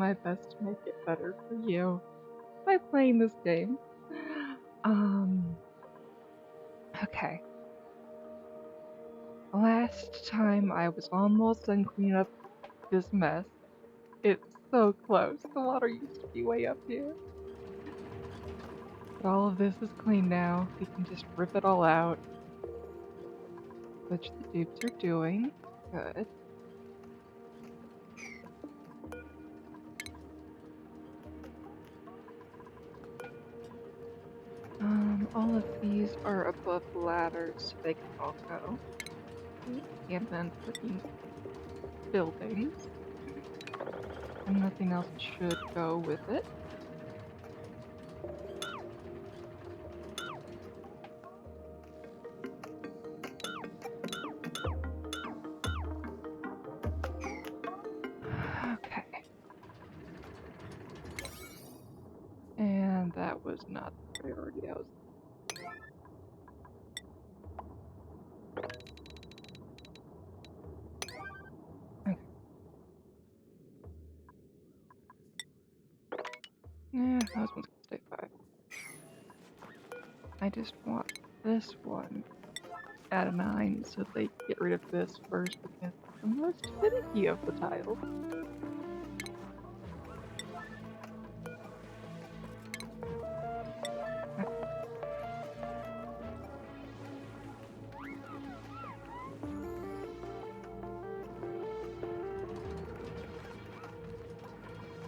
my best to make it better for you by playing this game. Okay. Last time I was almost done cleaning up this mess. It's so close. The water used to be way up here. But all of this is clean now. We can just rip it all out. Which the dupes are doing. Good. All of these are above ladders, so they can all go. And then putting buildings. And nothing else should go with it. Okay. And that was not the priority. I was. Okay. Yeah, those ones can stay 5. I just want this one at a 9 so they get rid of this first because it's the most finicky of the tiles.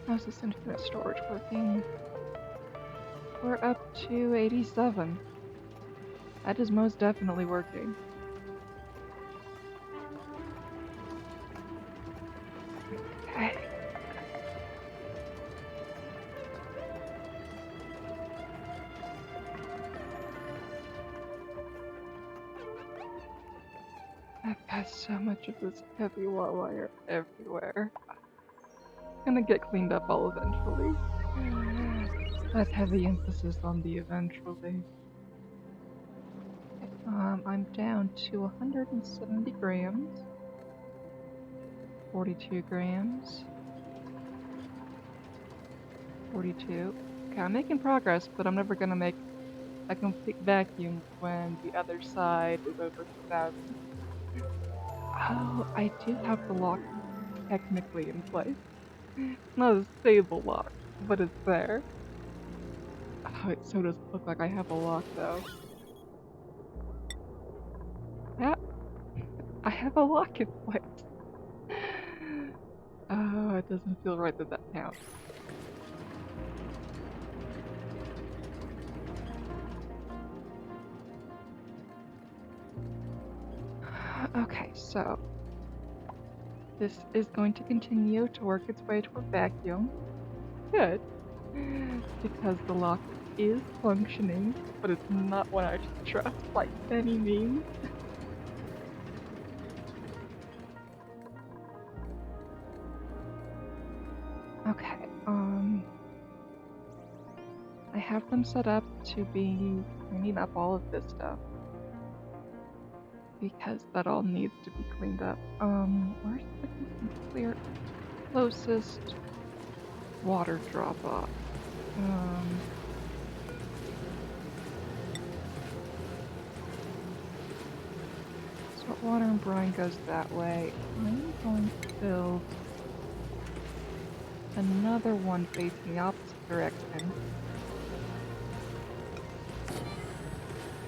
How's this infinite storage working? We're up to 87. That is most definitely working. Okay. I've got so much of this heavy wire everywhere. It's gonna get cleaned up all eventually. That heavy emphasis on the eventually. I'm down to 170 grams. 42 grams. 42. Okay, I'm making progress, but I'm never gonna make a complete vacuum when the other side is over 2,000. Oh, I do have the lock technically in place. It's not a stable lock, but it's there. Oh, it so doesn't look like I have a lock though. Yeah, I have a lock in place. Oh, it doesn't feel right that that counts. Okay, so this is going to continue to work its way toward vacuum. Good. Because the lock is functioning, but it's not one I should trust by any means. Okay, I have them set up to be cleaning up all of this stuff. Because that all needs to be cleaned up. Where's the closest water drop off? Salt water and brine goes that way. I'm going to build another one facing the opposite direction.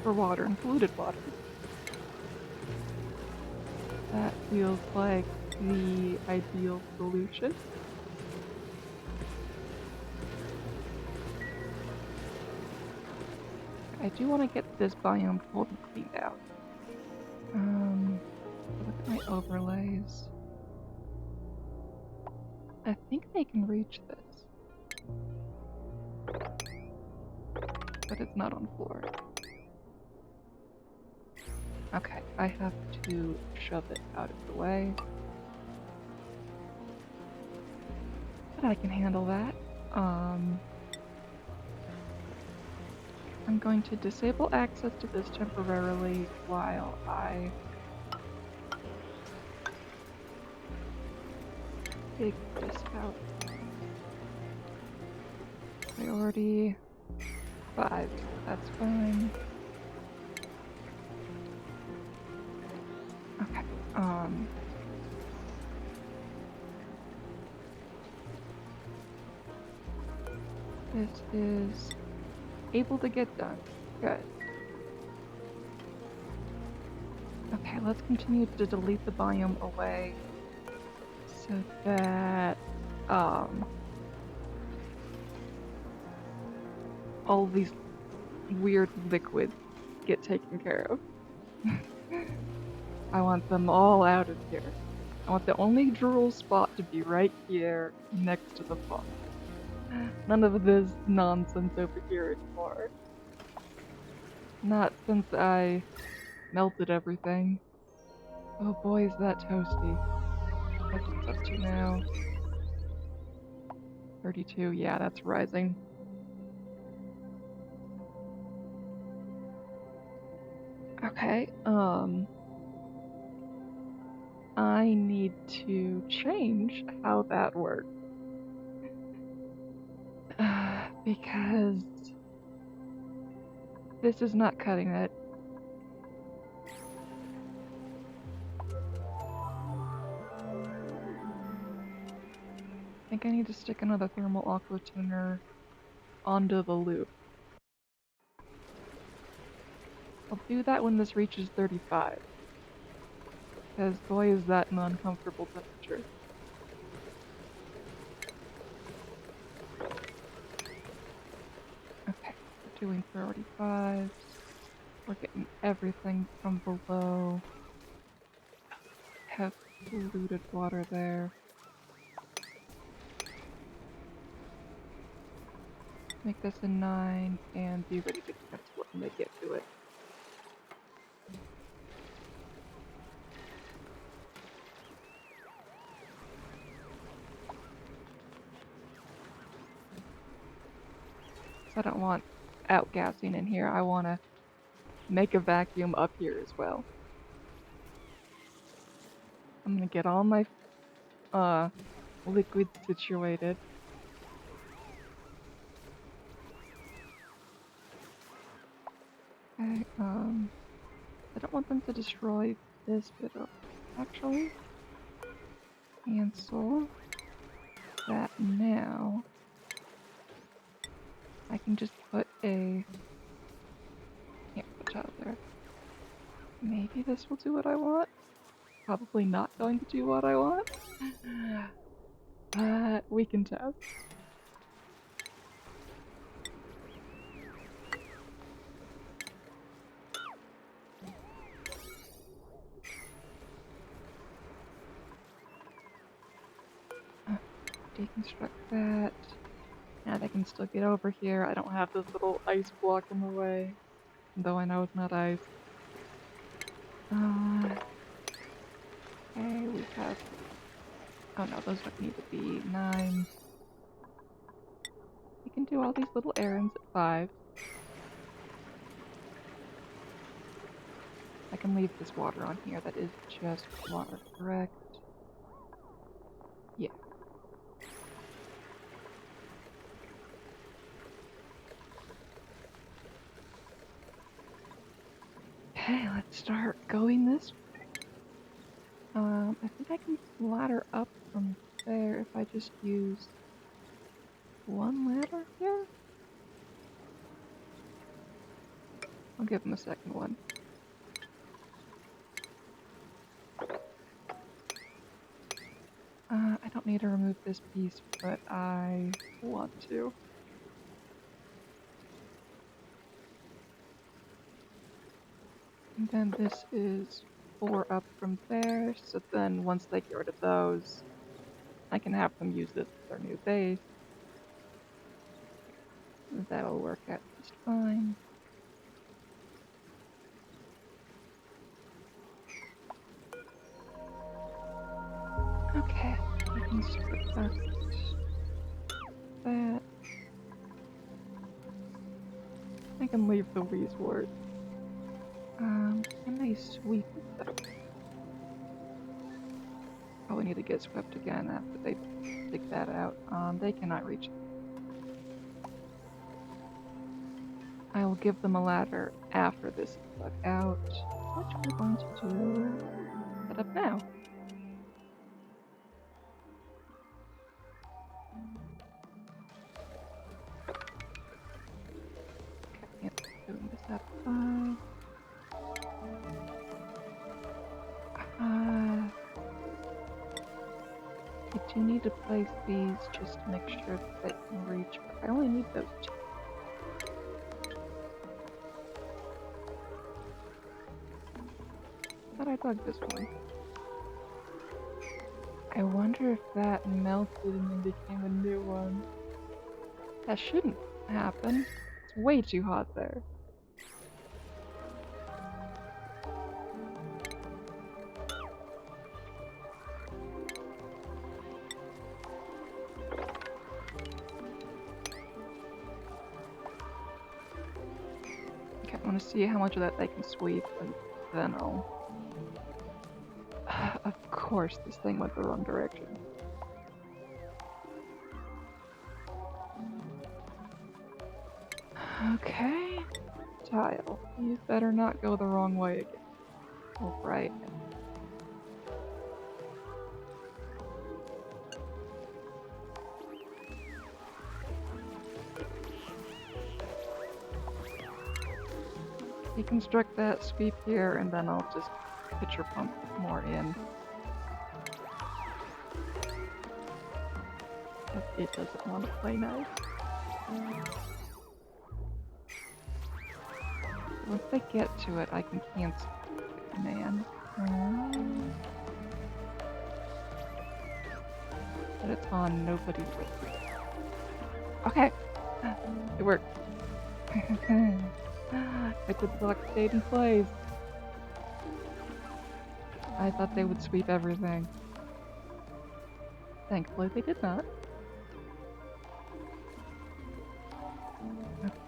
For water and polluted water. That feels like the ideal solution. I do want to get this biome pulled and cleaned out. Look at my overlays. I think they can reach this. But it's not on floor. Okay, I have to shove it out of the way. But I can handle that. I'm going to disable access to this temporarily while I dig this out. Priority 5. That's fine. Okay. This is able to get done. Good. Okay, let's continue to delete the biome away so that all these weird liquids get taken care of. I want them all out of here. I want the only drool spot to be right here next to the pond. None of this nonsense over here anymore. Not since I melted everything. Oh boy, is that toasty. What's it up to now? 32, yeah, that's rising. Okay, I need to change how that works. Because this is not cutting it. I think I need to stick another thermal aqua tuner onto the loop. I'll do that when this reaches 35. Because boy is that an uncomfortable temperature. Okay, we're doing priority 5s. We're getting everything from below. Have polluted water there. Make this a 9 and be ready to cancel it when they get to it. I don't want outgassing in here. I want to make a vacuum up here as well. I'm gonna get all my liquids situated. Okay, I don't want them to destroy this bit of actually. Cancel that now. I can just put a out there. Maybe this will do what I want. Probably not going to do what I want. But we can test. Deconstruct that. Now they can still get over here. I don't have this little ice block in the way. Though I know it's not ice. Okay, we have... Oh no, those don't need to be 9. We can do all these little errands at 5. I can leave this water on here. That is just water, correct? Yeah. Okay, let's start going this way. I think I can ladder up from there if I just use one ladder here. I'll give him a second one. I don't need to remove this piece, but I want to. And then this is 4 up from there, so then once they get rid of those, I can have them use this as their new base. That'll work out just fine. Okay, I can subtract that. I can leave the Wheezewort. Can they sweep it though? Probably need to get swept again after they dig that out. They cannot reach it. I will give them a ladder after this is dug out, which we're going to do set up now. Okay, doing this at 5. I do need to place these just to make sure that they can reach, but I only need those 2. Thought I dug this one. I wonder if that melted and then became a new one. That shouldn't happen. It's way too hot there. Okay, I want to see how much of that they can sweep, and then I'll... Of course, this thing went the wrong direction. Okay. Tile. You better not go the wrong way again. Alright. Deconstruct that, sweep here, and then I'll just pitcher pump more in. It doesn't want to play nice. Once they get to it, I can cancel the command. But it's on nobody's list. Okay! It worked. Liquid block stayed in place. I thought they would sweep everything. Thankfully they did not.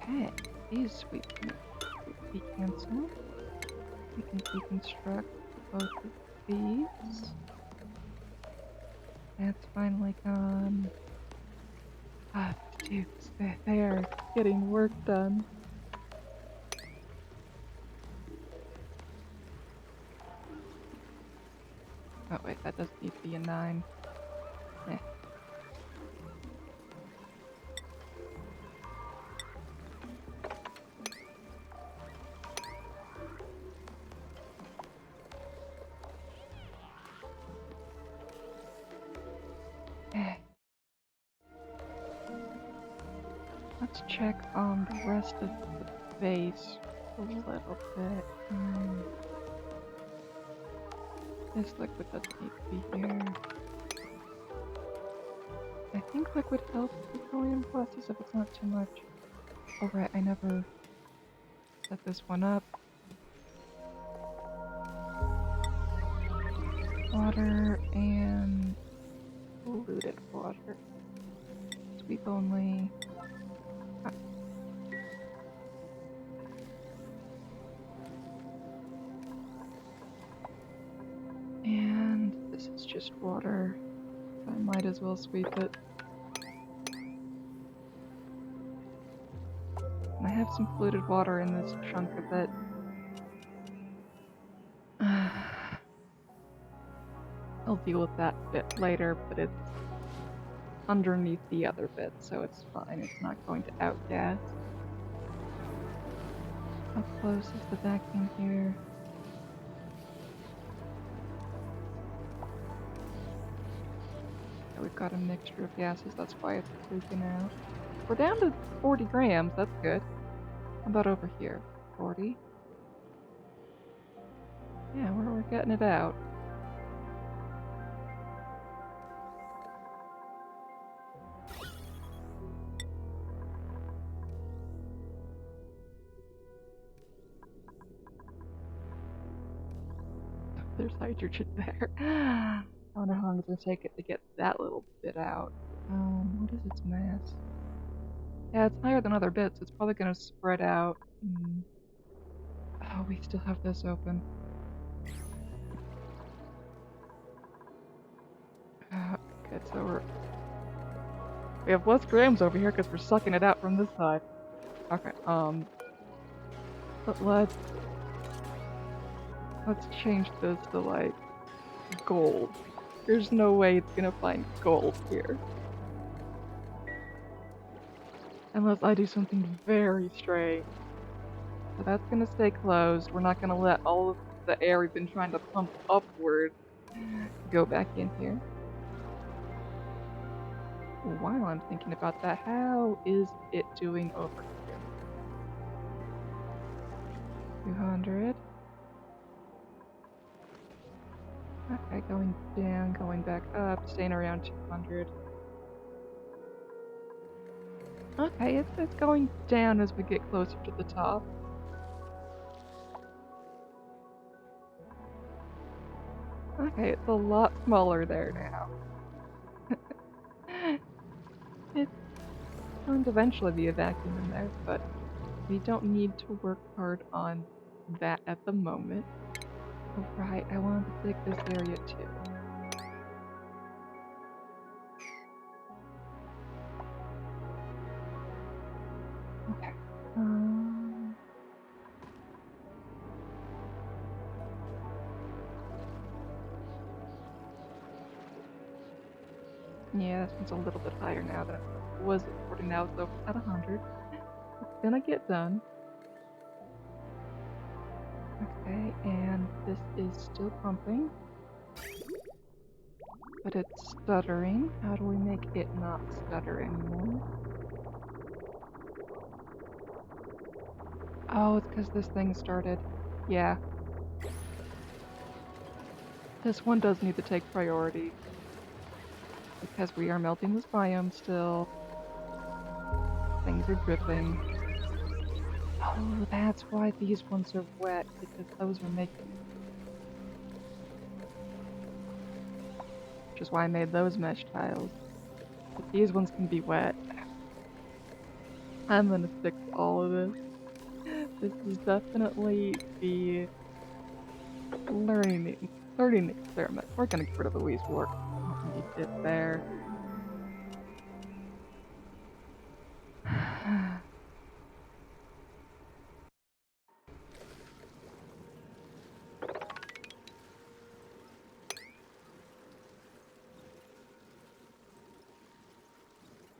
Okay, these sweep can be cancelled. We can deconstruct both of these. That's finally gone. Ah, dudes, they are getting work done. Oh wait, that doesn't need to be a 9. Eh. Let's check on the rest of the base a little bit. This liquid doesn't need to be here. I think liquid helps petroleum pluses if it's not too much. Oh right, I never set this one up. Water and polluted water. Sweep only. Ah. And this is just water. I might as well sweep it. And I have some polluted water in this chunk of it. I'll deal with that bit later, but it's underneath the other bit, so it's fine. It's not going to outgas. How close is the vacuum here? Yeah, we've got a mixture of gases, that's why it's leaking out. We're down to 40 grams, that's good. How about over here? 40? Yeah, we're getting it out. There's hydrogen there. I wonder how long it's gonna take it to get that little bit out. What is its mass? Yeah, it's higher than other bits. It's probably gonna spread out. Oh, we still have this open. Okay, so we have less grams over here because we're sucking it out from this side. Okay, But let's change this to like gold. There's no way it's gonna find gold here. Unless I do something very strange. So that's gonna stay closed. We're not gonna let all of the air we've been trying to pump upward go back in here. While I'm thinking about that, how is it doing over here? 200. Okay, going down, going back up, staying around 200. Okay, it's going down as we get closer to the top. Okay, it's a lot smaller there now. It's going to eventually be a vacuum in there, but we don't need to work hard on that at the moment. Oh, right, I wanted to take this area too. Okay. Yeah, this one's a little bit higher now than it was at 40. Now it's over at 100. It's gonna get done. Okay, and this is still pumping. But it's stuttering. How do we make it not stutter anymore? Oh, it's because this thing started. Yeah. This one does need to take priority. Because we are melting this biome still. Things are dripping. Oh, that's why these ones are wet, because those are making... Which is why I made those mesh tiles. But these ones can be wet. I'm gonna fix all of this. This is definitely the learning experiment. We're gonna get rid of the Louise work. Don't need it there.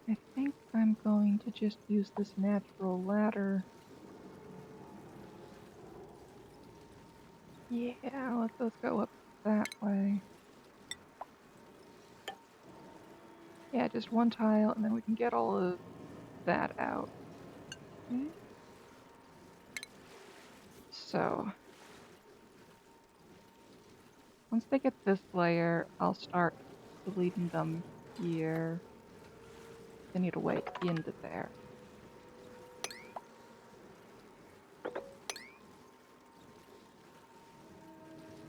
I think I'm going to just use this natural ladder. Yeah, let's go up that way. Yeah, just one tile, and then we can get all of that out. Okay. So, once they get this layer, I'll start deleting them here. They need a way into there.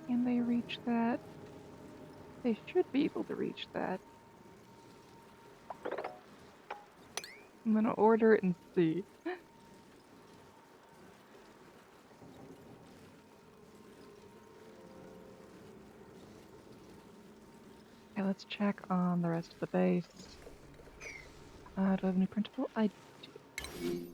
Can they reach that? They should be able to reach that. I'm gonna order it and see. Okay, let's check on the rest of the base. Do I have any printable? I do.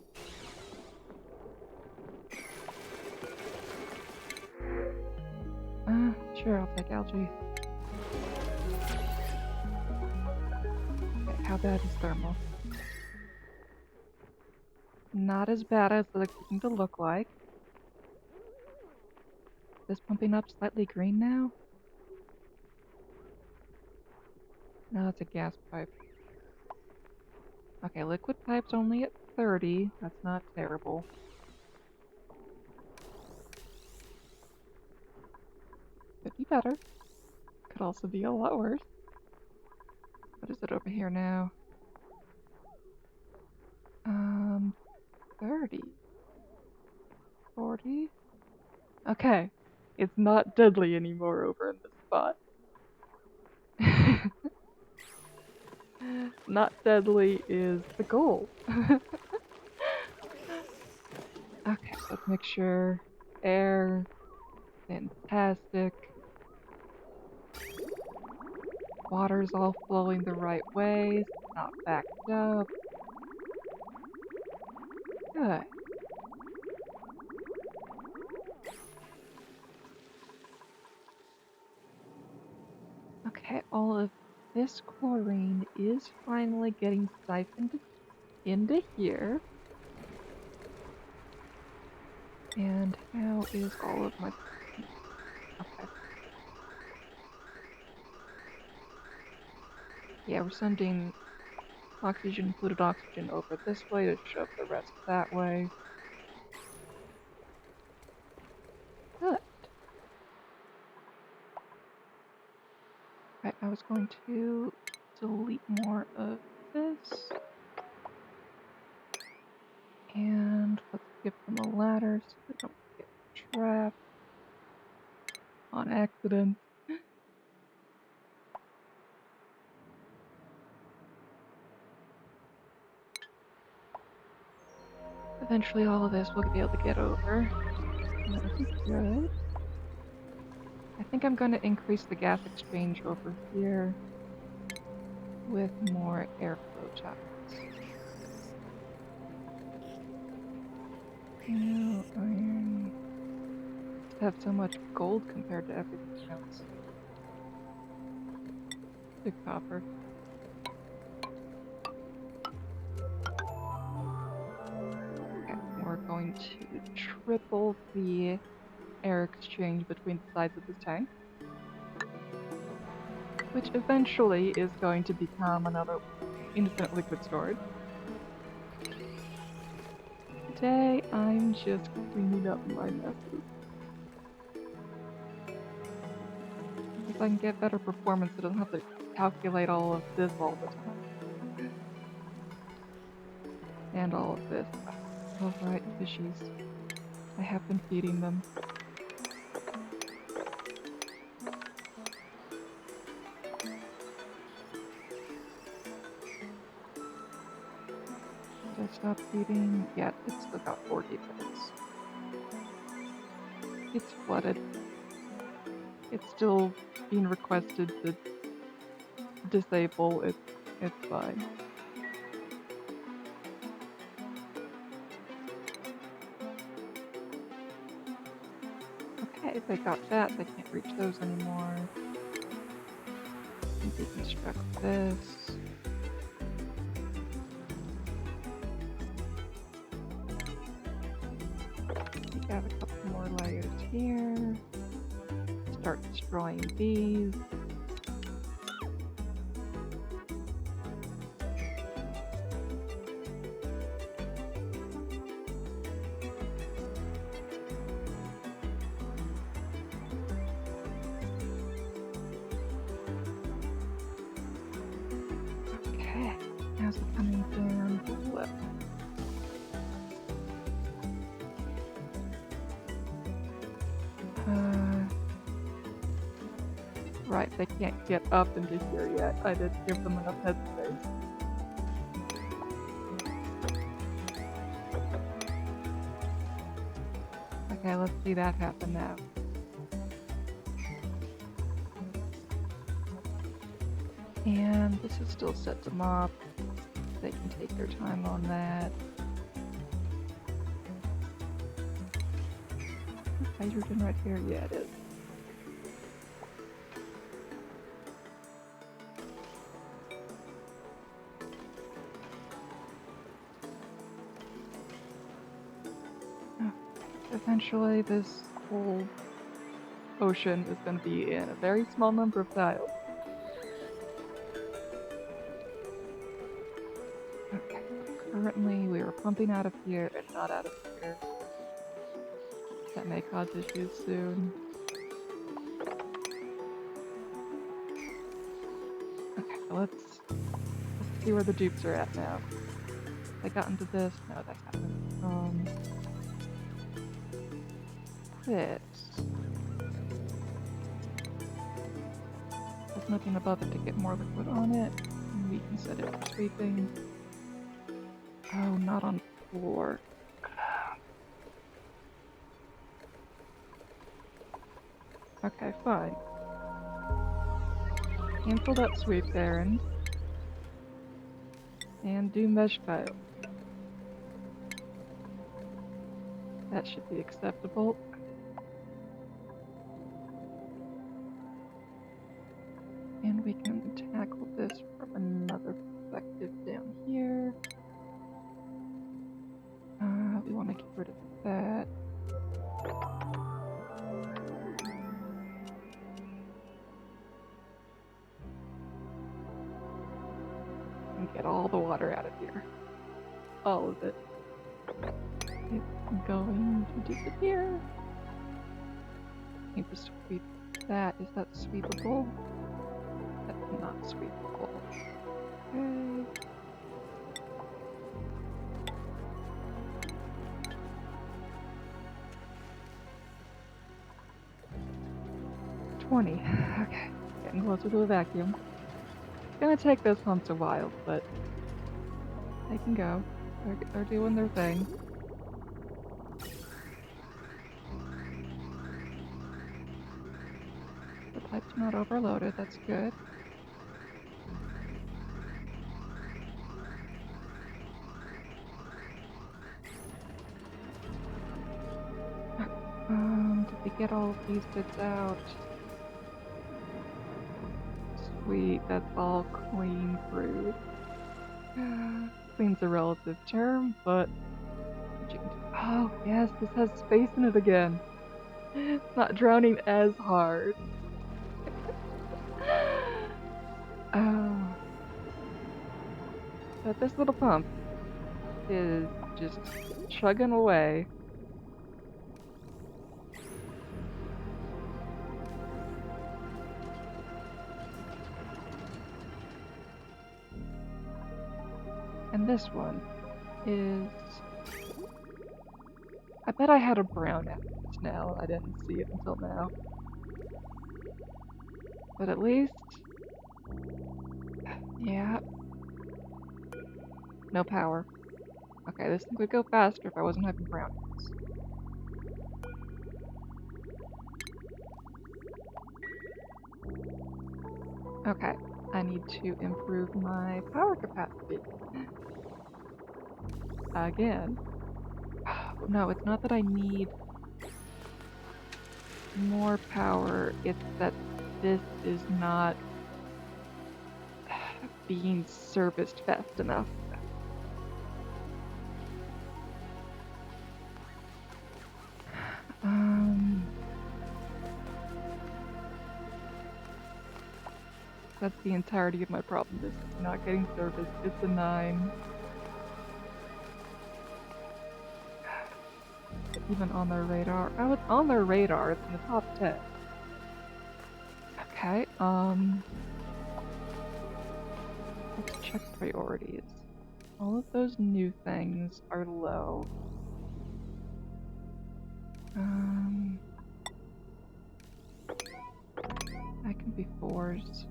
Sure, I'll take algae. Okay, how bad is thermal? Not as bad as it's looking to look like. Is this pumping up slightly green now? No, it's a gas pipe. Okay, liquid pipe's only at 30. That's not terrible. Could be better. Could also be a lot worse. What is it over here now? 30. 40. Okay. It's not deadly anymore over in this spot. Not deadly is the goal. Okay, let's make sure. Air. Fantastic. Water's all flowing the right way. It's not backed up. Good. this chlorine is finally getting siphoned into here. And how is all of my... Okay. Yeah, we're sending oxygen, fluid oxygen over this way to shove the rest that way. Good. Right, I was going to delete more of this. And let's give them a ladder so they don't get trapped on accident. Eventually all of this will be able to get over. That'll be good. I think I'm going to increase the gas exchange over here with more airflow tiles. Iron. Have so much gold compared to everything else. The copper. Okay, we're going to triple the air exchange between the sides of this tank, which eventually is going to become another infinite liquid storage. Today, I'm just cleaning up my messes. If I can get better performance, I don't have to calculate all of this all the time. And all of this. Alright, fishies. I have been feeding them. Did I stop feeding? Yeah, it's still got 40 minutes. It's flooded. It's still being requested to disable. It's fine. Okay, they got that. They can't reach those anymore. Deconstruct this. We got a couple more layers here. Start destroying these. Okay, how's it coming down the left? Right, they can't get up into here yet. I didn't give them enough headspace. Okay, let's see that happen now. And this is still set to mop. They can take their time on that. Hydrogen right here? Yeah, it is. Eventually, this whole ocean is going to be in a very small number of tiles. Okay, currently we are pumping out of here and not out of here. That may cause issues soon. Okay, let's see where the dupes are at now. They got into this? No, that happened. This. There's nothing above it to get more liquid on it. And we can set it for sweeping. Oh, not on the floor. Okay, fine. Cancel that sweep errand. And do mesh tile. That should be acceptable. And we can tackle this from another perspective down here. We want to get rid of that. And get all the water out of here. All of it. It's going to disappear. Need to sweep that. Is that sweepable? That's not sweepable. Okay. Okay, getting closer to the vacuum. It's gonna take this once a while, but they can go. They're doing their thing. The pipe's not overloaded, that's good. Did we get all of these bits out? Sweet, that's all clean through. Clean's a relative term, but oh yes, this has space in it again. It's not drowning as hard. Oh. But this little pump is just chugging away. And this one is... I bet I had a brown after just now. I didn't see it until now. But at least... Yeah. No power. Okay, this thing would go faster if I wasn't having brownies. Okay, I need to improve my power capacity. Again. No, it's not that I need more power, it's that this is not being serviced fast enough. That's the entirety of my problem. This is not getting serviced. It's a 9. Even on their radar. Oh, it's on their radar. It's in the top 10. Okay, let's check priorities. All of those new things are low. I can be 4s.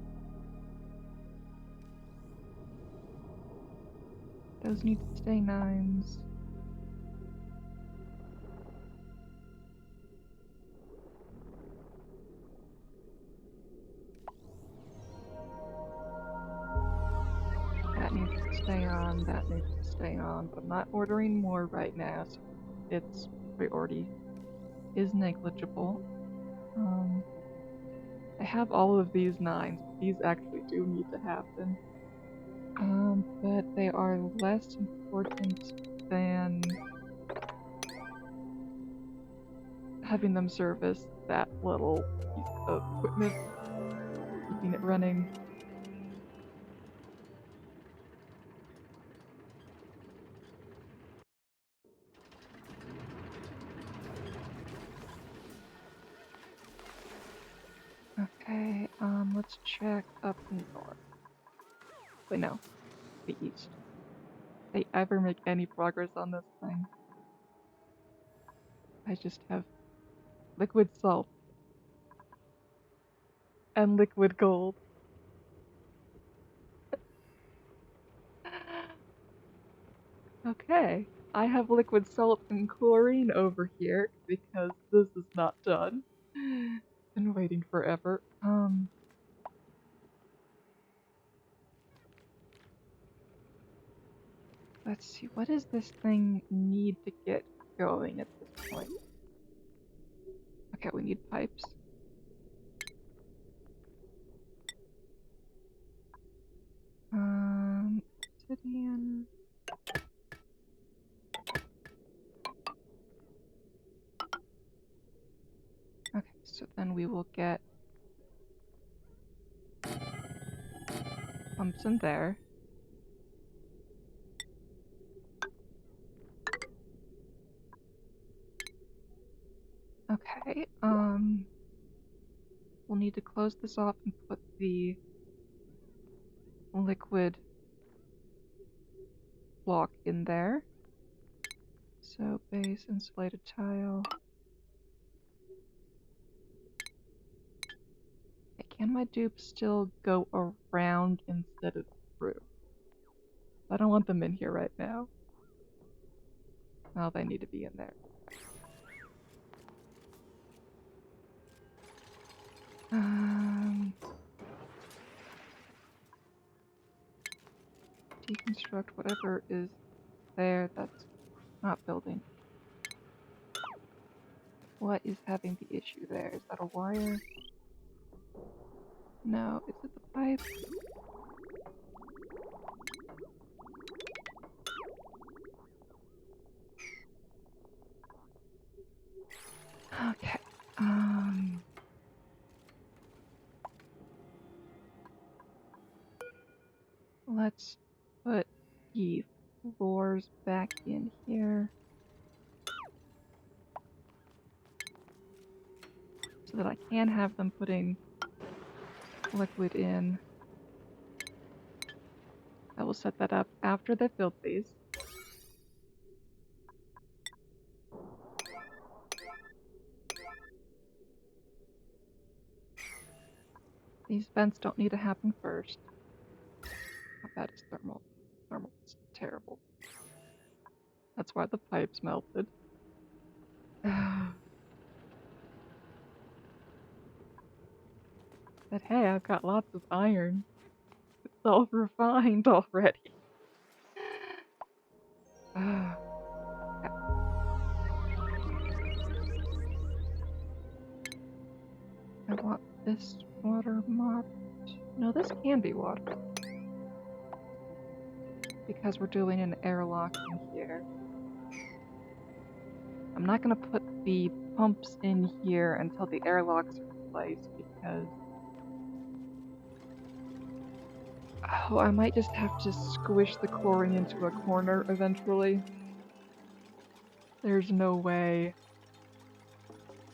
Those need to stay 9s. That needs to stay on, that needs to stay on, but I'm not ordering more right now, so its priority is negligible. I have all of these 9s, these actually do need to happen. But they are less important than having them service that little piece of equipment, keeping it running. Okay, let's check up north. Wait, no, the east. If they ever make any progress on this thing, I just have liquid salt and liquid gold. Okay, I have liquid salt and chlorine over here because this is not done. Been waiting forever. Let's see, what does this thing need to get going at this point? Okay, we need pipes. can. Okay, so then we will get pumps in there. Okay, we'll need to close this off and put the liquid block in there. So base insulated tile. Okay, can my dupes still go around instead of through? I don't want them in here right now. Well, they need to be in there. Deconstruct whatever is there that's not building. What is having the issue there? Is that a wire? No, is it the pipe? Okay, let's put the floors back in here so that I can have them putting liquid in. I will set that up after they filled these. These vents don't need to happen first. How bad is thermal? Thermal's terrible. That's why the pipes melted. But hey, I've got lots of iron. It's all refined already. I want this water mopped. No, this can be water. Because we're doing an airlock in here. I'm not gonna put the pumps in here until the airlocks are in place because... Oh, I might just have to squish the chlorine into a corner eventually. There's no way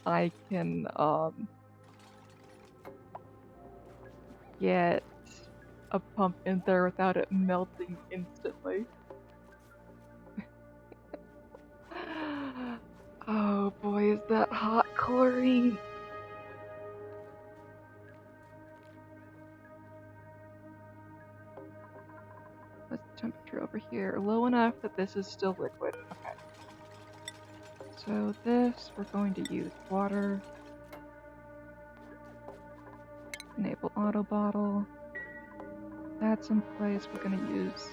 I can, get a pump in there without it melting instantly. Oh boy, is that hot chlorine! What's the temperature over here? Low enough that this is still liquid. Okay. So this, we're going to use water. Enable auto bottle. That's in place. We're gonna use...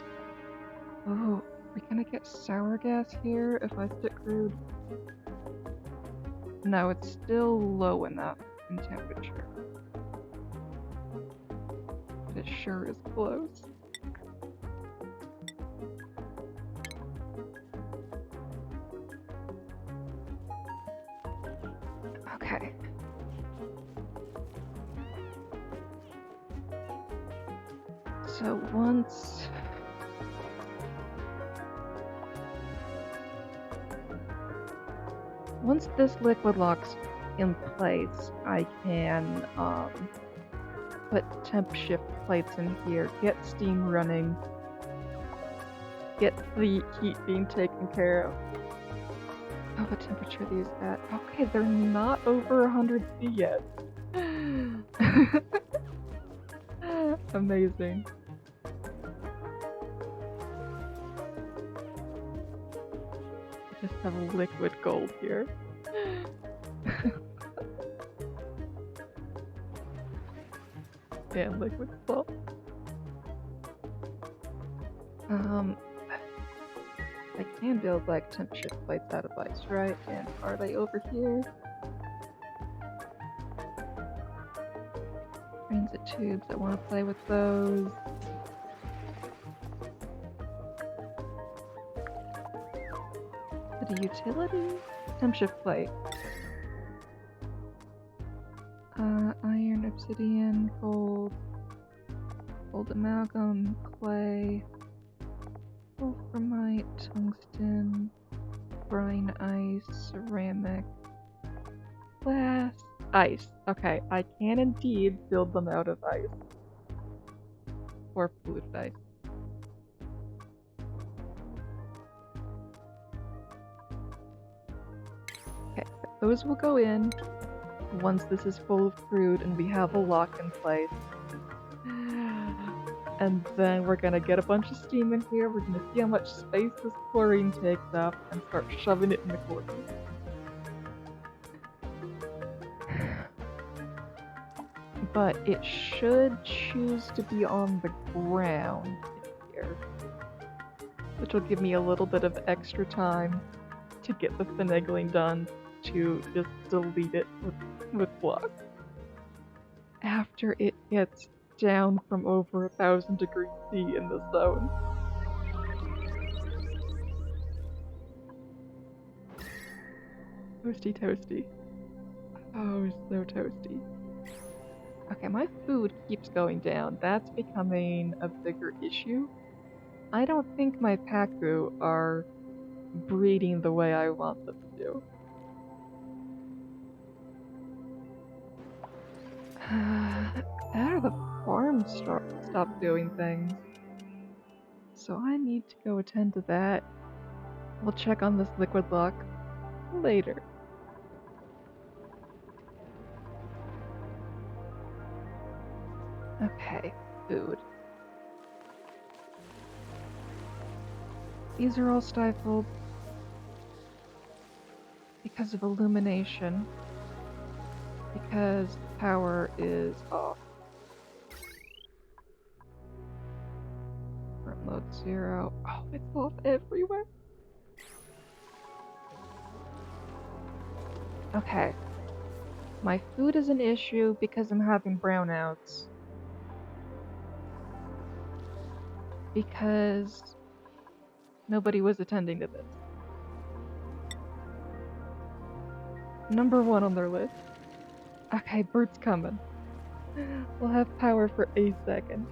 Oh, we're gonna get sour gas here if I stick crude. No, it's still low enough in temperature. But it sure is close. Okay. So once this liquid locks in place, I can put temp shift plates in here, get steam running, get the heat being taken care of. Oh, what temperature are these at? Okay, they're not over 100 C yet. Amazing. I just have liquid gold here. And liquid salt. I can build like temp shift plates out of ice, right? And are they over here? Transit tubes, I want to play with those. the utility? Temp shift plate. Iron, obsidian, gold, gold amalgam, clay, wolframite, tungsten, brine ice, ceramic, glass, ice. Okay, I can indeed build them out of ice. Or fluid ice. Okay, those will go in once this is full of crude and we have a lock in place. And then we're gonna get a bunch of steam in here, we're gonna see how much space this chlorine takes up, and start shoving it in the corner. But it should choose to be on the ground here, which will give me a little bit of extra time to get the finagling done to just delete it with blocks. After it gets down from over 1,000 degrees C in the zone. Toasty toasty. Oh, so toasty. Okay, my food keeps going down. That's becoming a bigger issue. I don't think my Pacu are breeding the way I want them to do. How do the farms stop doing things? So I need to go attend to that. We'll check on this liquid lock later. Okay, food. These are all stifled because of illumination, because power is off. Front load 0. Oh, it's off everywhere. Okay. My food is an issue because I'm having brownouts. Because nobody was attending to this. Number 1 on their list. Okay, Bert's coming. We'll have power for a second.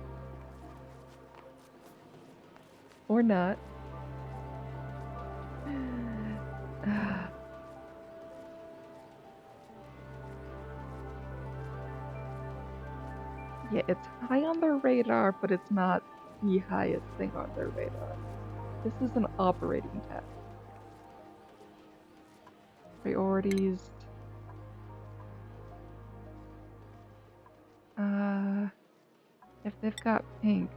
Or not. Yeah, it's high on their radar, but it's not the highest thing on their radar. This is an operating test. Priorities. If they've got pink,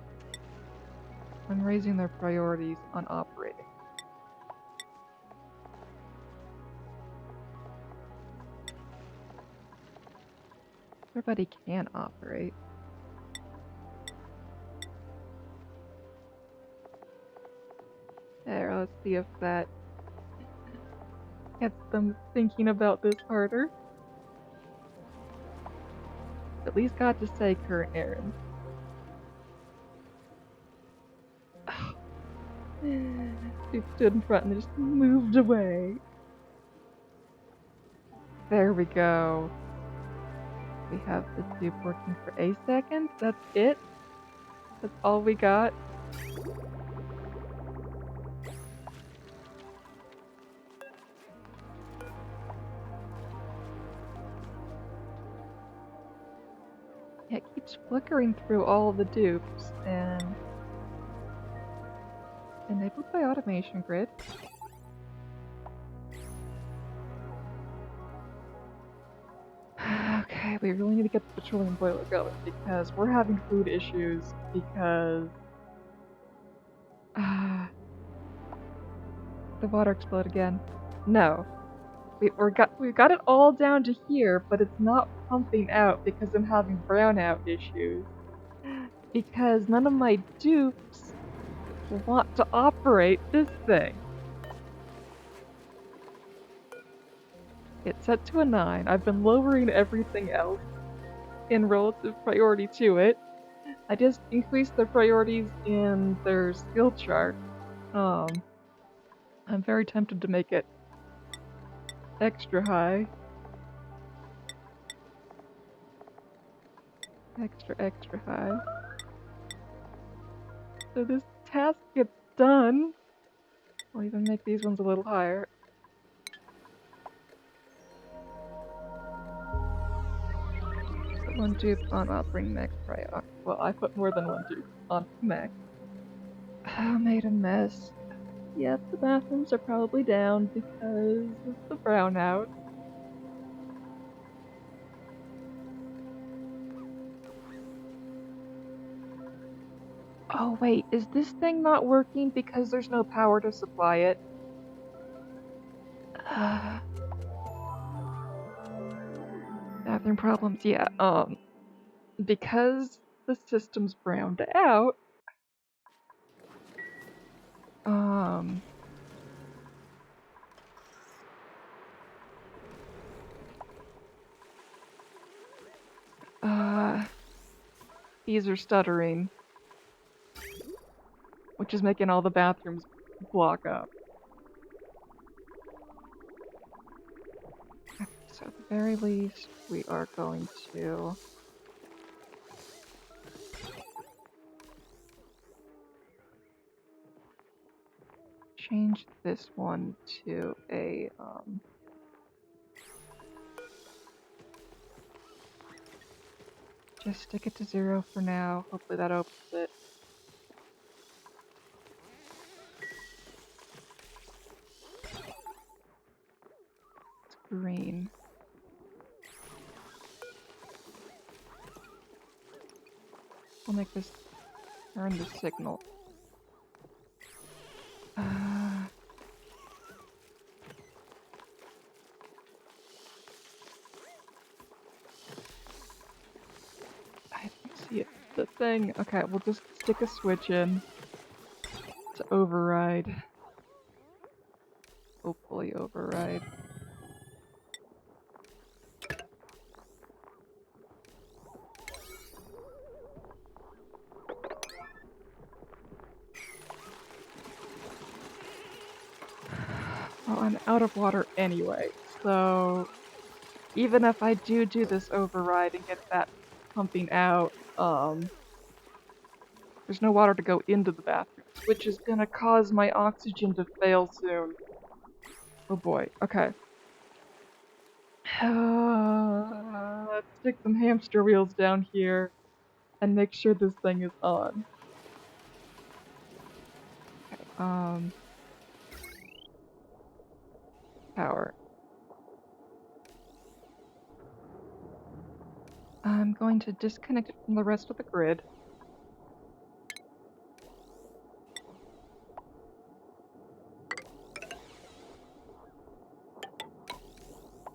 I'm raising their priorities on operating. Everybody can operate. There, let's see if that gets them thinking about this harder. At least got to say current errand. She stood in front and just moved away. There we go. We have the tube working for a second. That's it. That's all we got. Yeah, it keeps flickering through all the dupes and enabled by automation grid. Okay, we really need to get the petroleum boiler going because we're having food issues because the water exploded again. No. We've got it all down to here, but it's not pumping out because I'm having brownout issues. Because none of my dupes want to operate this thing. It's set to a 9. I've been lowering everything else in relative priority to it. I just increased their priorities in their skill chart. I'm very tempted to make it extra high. Extra high. So this task gets done. I'll even make these ones a little higher. Put one dupe on Offering Max Prior. Well, I put more than one dupe on Max. I made a mess. Yep, the bathrooms are probably down because of the brownout. Oh wait, is this thing not working because there's no power to supply it? Bathroom problems, yeah, because the system's browned out, these are stuttering, which is making all the bathrooms block up. So at the very least, we are going to change this one to a, just stick it to 0 for now. Hopefully that opens it. It's green. We'll make this turn the signal. I see it. The thing. Okay, we'll just stick a switch in to override. Hopefully override. Well, I'm out of water anyway, so even if I do this override and get that pumping out, there's no water to go into the bathroom, which is gonna cause my oxygen to fail soon. Oh boy, okay. Let's stick some hamster wheels down here and make sure this thing is on. Okay, power. I'm going to disconnect it from the rest of the grid.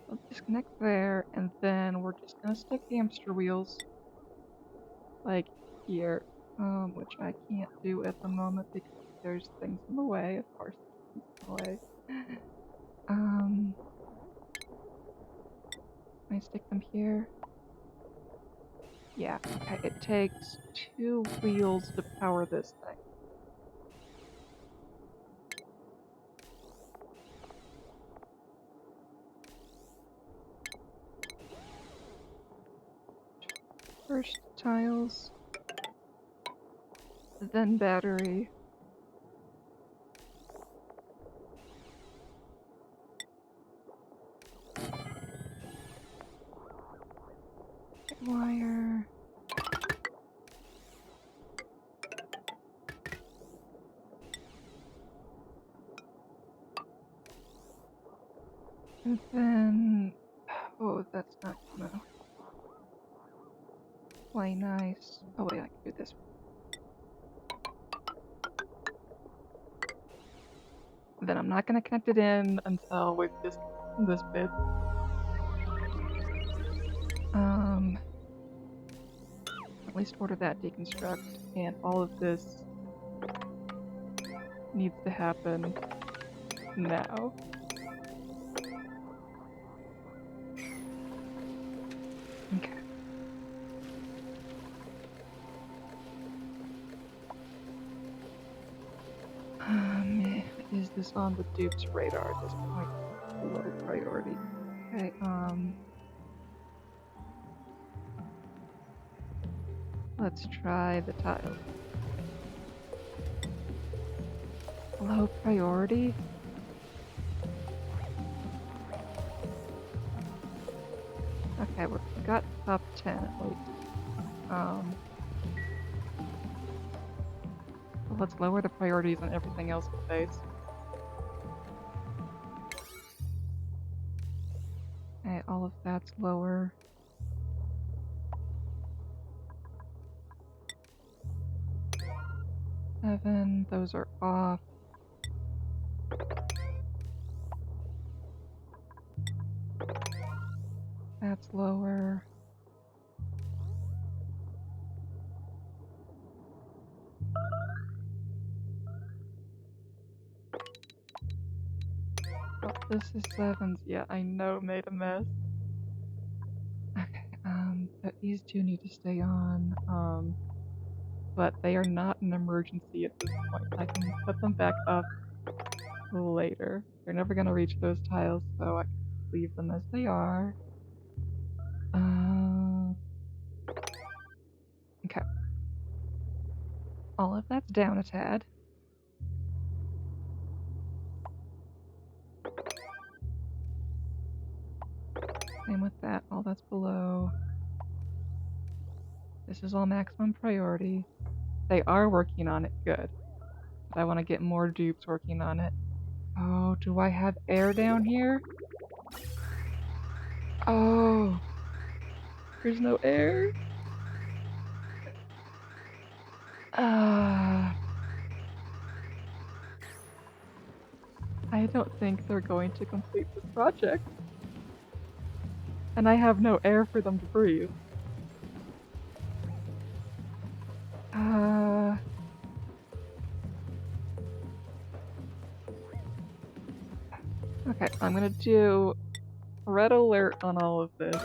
I'll disconnect there, and then we're just gonna stick hamster wheels like here, which I can't do at the moment because there's things in the way. Of course, there's things in the way. Can I stick them here? Yeah, okay, it takes 2 wheels to power this thing. First tiles, then battery. Wire. And then, oh, that's not gonna play nice. Oh wait, I can do this. Then I'm not gonna connect it in until with this bit. At least order that deconstruct, and all of this needs to happen now. Okay. Is the this on the dupe's radar at this point. Low priority. Okay, let's try the tile. Low priority? Okay, we've got top 10 at least. Well, let's lower the priorities on everything else in the base. Okay, all of that's lower. Seven, those are off. That's lower. Oh, this is sevens. Yeah, I know, made a mess. Okay, but these two need to stay on. But they are not an emergency at this point. I can put them back up later. They're never gonna reach those tiles, so I can leave them as they are. Okay. All of that's down a tad. Same with that, all that's below. This is all maximum priority. They are working on it, good. But I want to get more dupes working on it. Oh, do I have air down here? Oh, there's no air? I don't think they're going to complete this project. And I have no air for them to breathe. Okay, I'm gonna do red alert on all of this,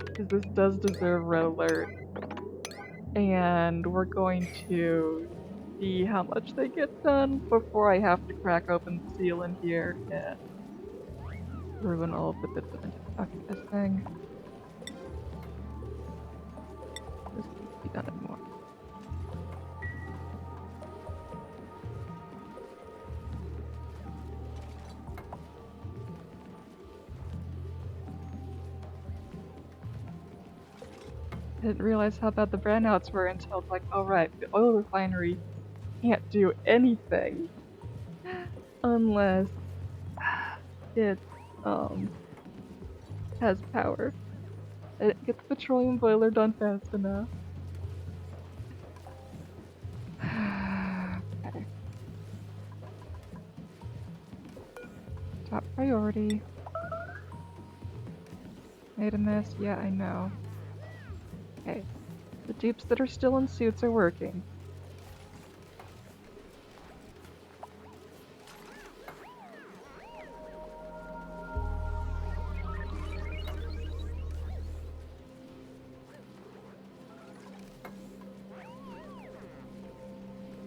because this does deserve red alert. And we're going to see how much they get done before I have to crack open the seal in here and ruin all of the bits of it. Okay, this thing. This needs to be done anymore. I didn't realize how bad the brownouts were until it's like, oh right, the oil refinery can't do anything unless it has power. I didn't get the petroleum boiler done fast enough. Okay. Top priority. Made a mess, yeah, I know. Okay. The dupes that are still in suits are working.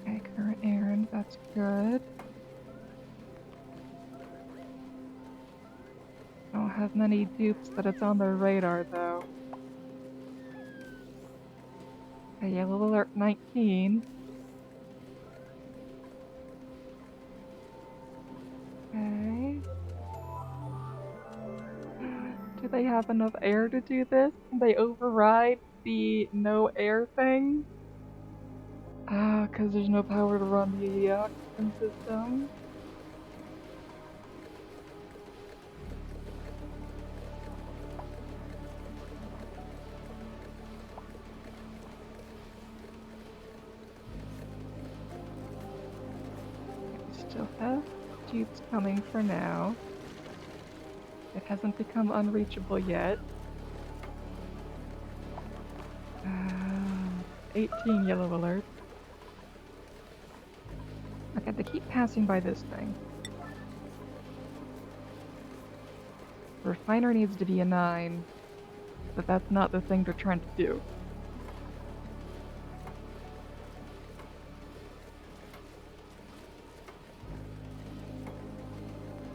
Okay, current errand, that's good. Don't have many dupes that it's on their radar though. Okay, yellow alert 19. Okay. Do they have enough air to do this? Can they override the no air thing? Cause there's no power to run the oxygen system. Still have dupes coming for now. It hasn't become unreachable yet. 18 yellow alerts. Okay, they keep passing by this thing. The refiner needs to be a 9, but that's not the thing they're trying to do.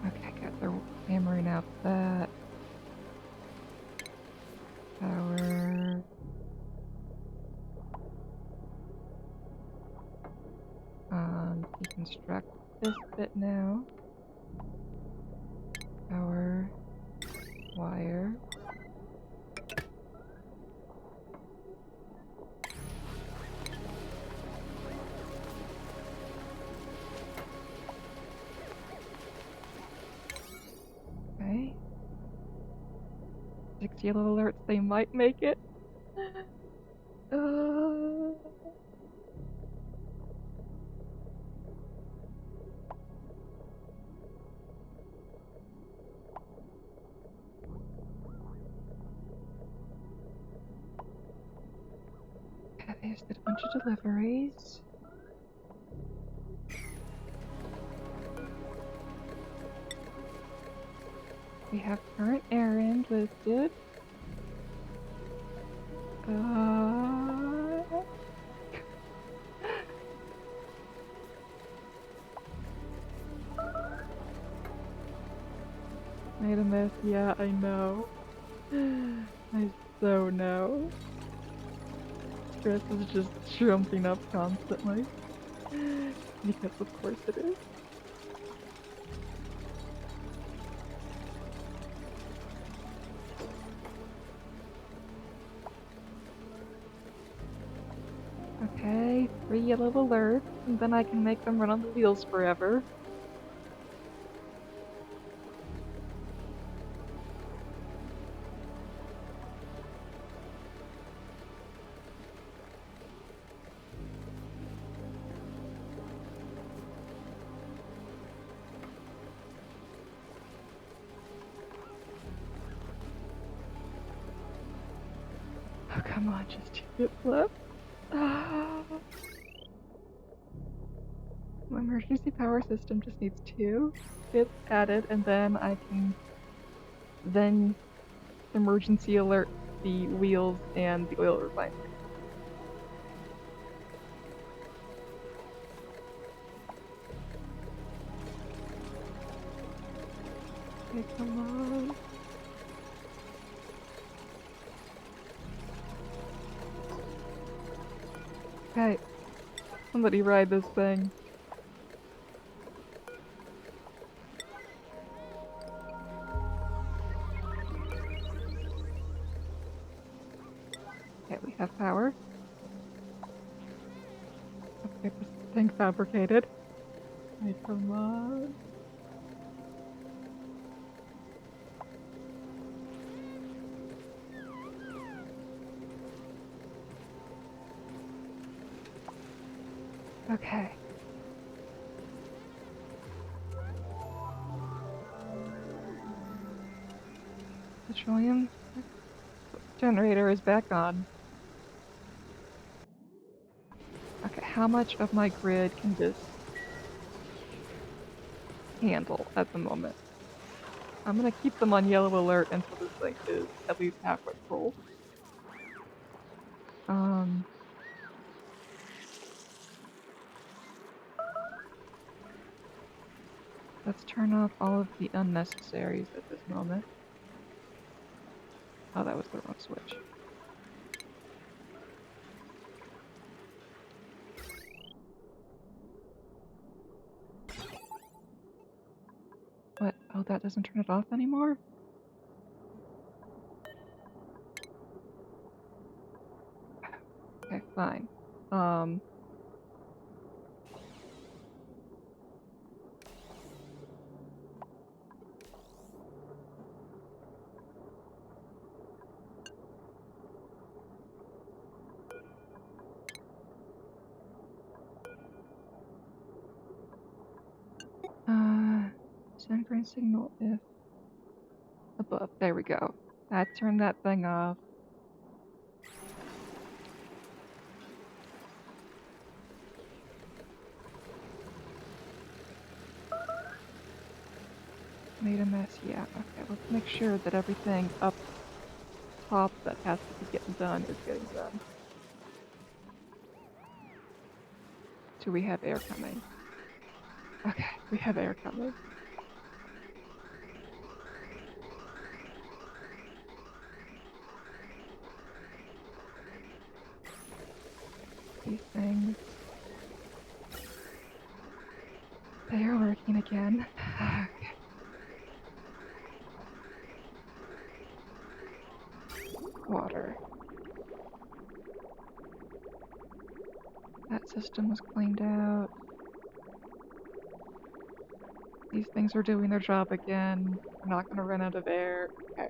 Okay, good. They're hammering out that. Power. Deconstruct this bit now. Power. Wire. Okay. 6 yellow alerts, they might make it. Okay, they just did a bunch of deliveries. We have current errand listed. Made a mess, yeah, I know. I so know. Stress is just jumping up constantly. Because of course it is. Okay, 3 yellow alerts, and then I can make them run on the wheels forever. Oh, come on, just 2 bits left. My emergency power system just needs 2 bits added, and then I can then emergency alert the wheels and the oil refinery. Okay, come on. Okay, somebody ride this thing. Okay, we have power. Let's get this thing fabricated. Okay, come on. Okay. Petroleum generator is back on. Okay, how much of my grid can this handle at the moment? I'm gonna keep them on yellow alert until this thing is at least halfway full. Let's turn off all of the unnecessaries at this moment. Oh, that was the wrong switch. What? Oh, that doesn't turn it off anymore? Okay, fine. Send green signal if above. There we go. That turned that thing off. Made a mess, yeah. Okay, let's make sure that everything up top that has to be getting done is getting done. Do we have air coming? Okay, we have air coming. again. Okay. Water. That system was cleaned out. These things are doing their job again. We're not gonna run out of air. Okay.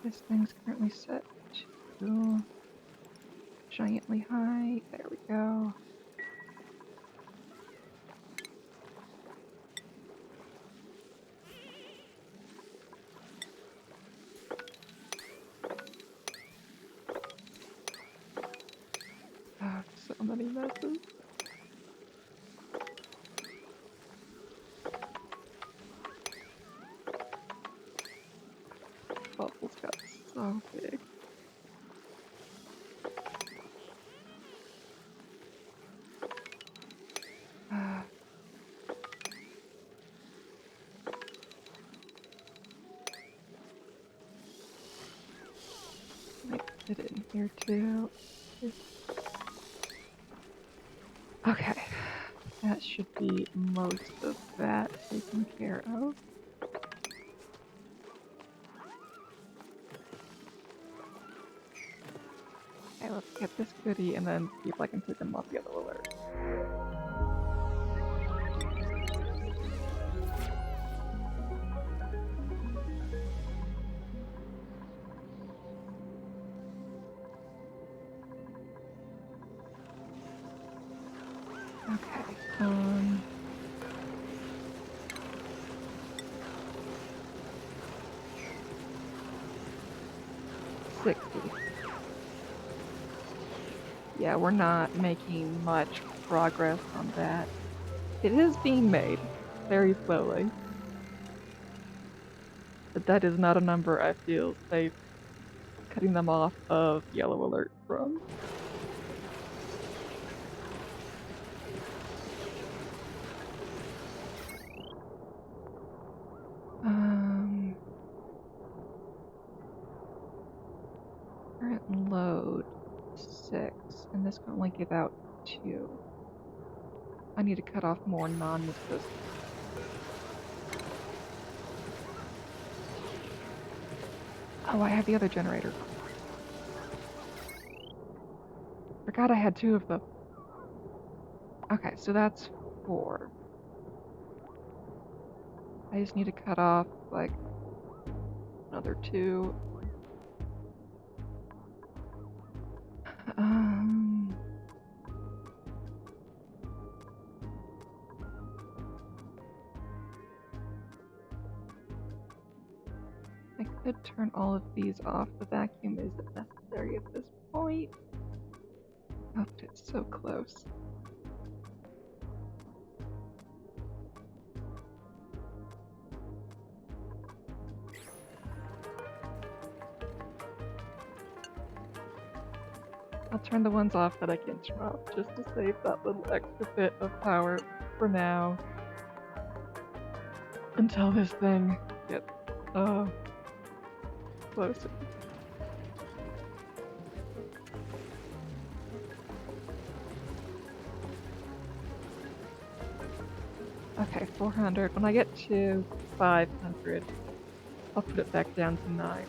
This thing's currently set to giantly high. There we go. Oh, so many messes. Bubbles got so big. Get it in here too. Okay, that should be most of that taken care of. Okay, let's get this goodie and then see if I can put them off the other alert. Okay, 60. Yeah, we're not making much progress on that. It is being made, very slowly. But that is not a number I feel safe cutting them off of yellow alert from. Current load 6, and this can only give out 2. I need to cut off more non-necessary. Oh, I have the other generator. Forgot I had 2 of them. Okay, so that's 4. I just need to cut off, like, another 2. I could turn all of these off. The vacuum isn't necessary at this point. Oh, but it's so close. I'll turn the ones off that I can turn off, just to save that little extra bit of power for now. Until this thing gets, closer. Okay, 400. When I get to 500, I'll put it back down to 9.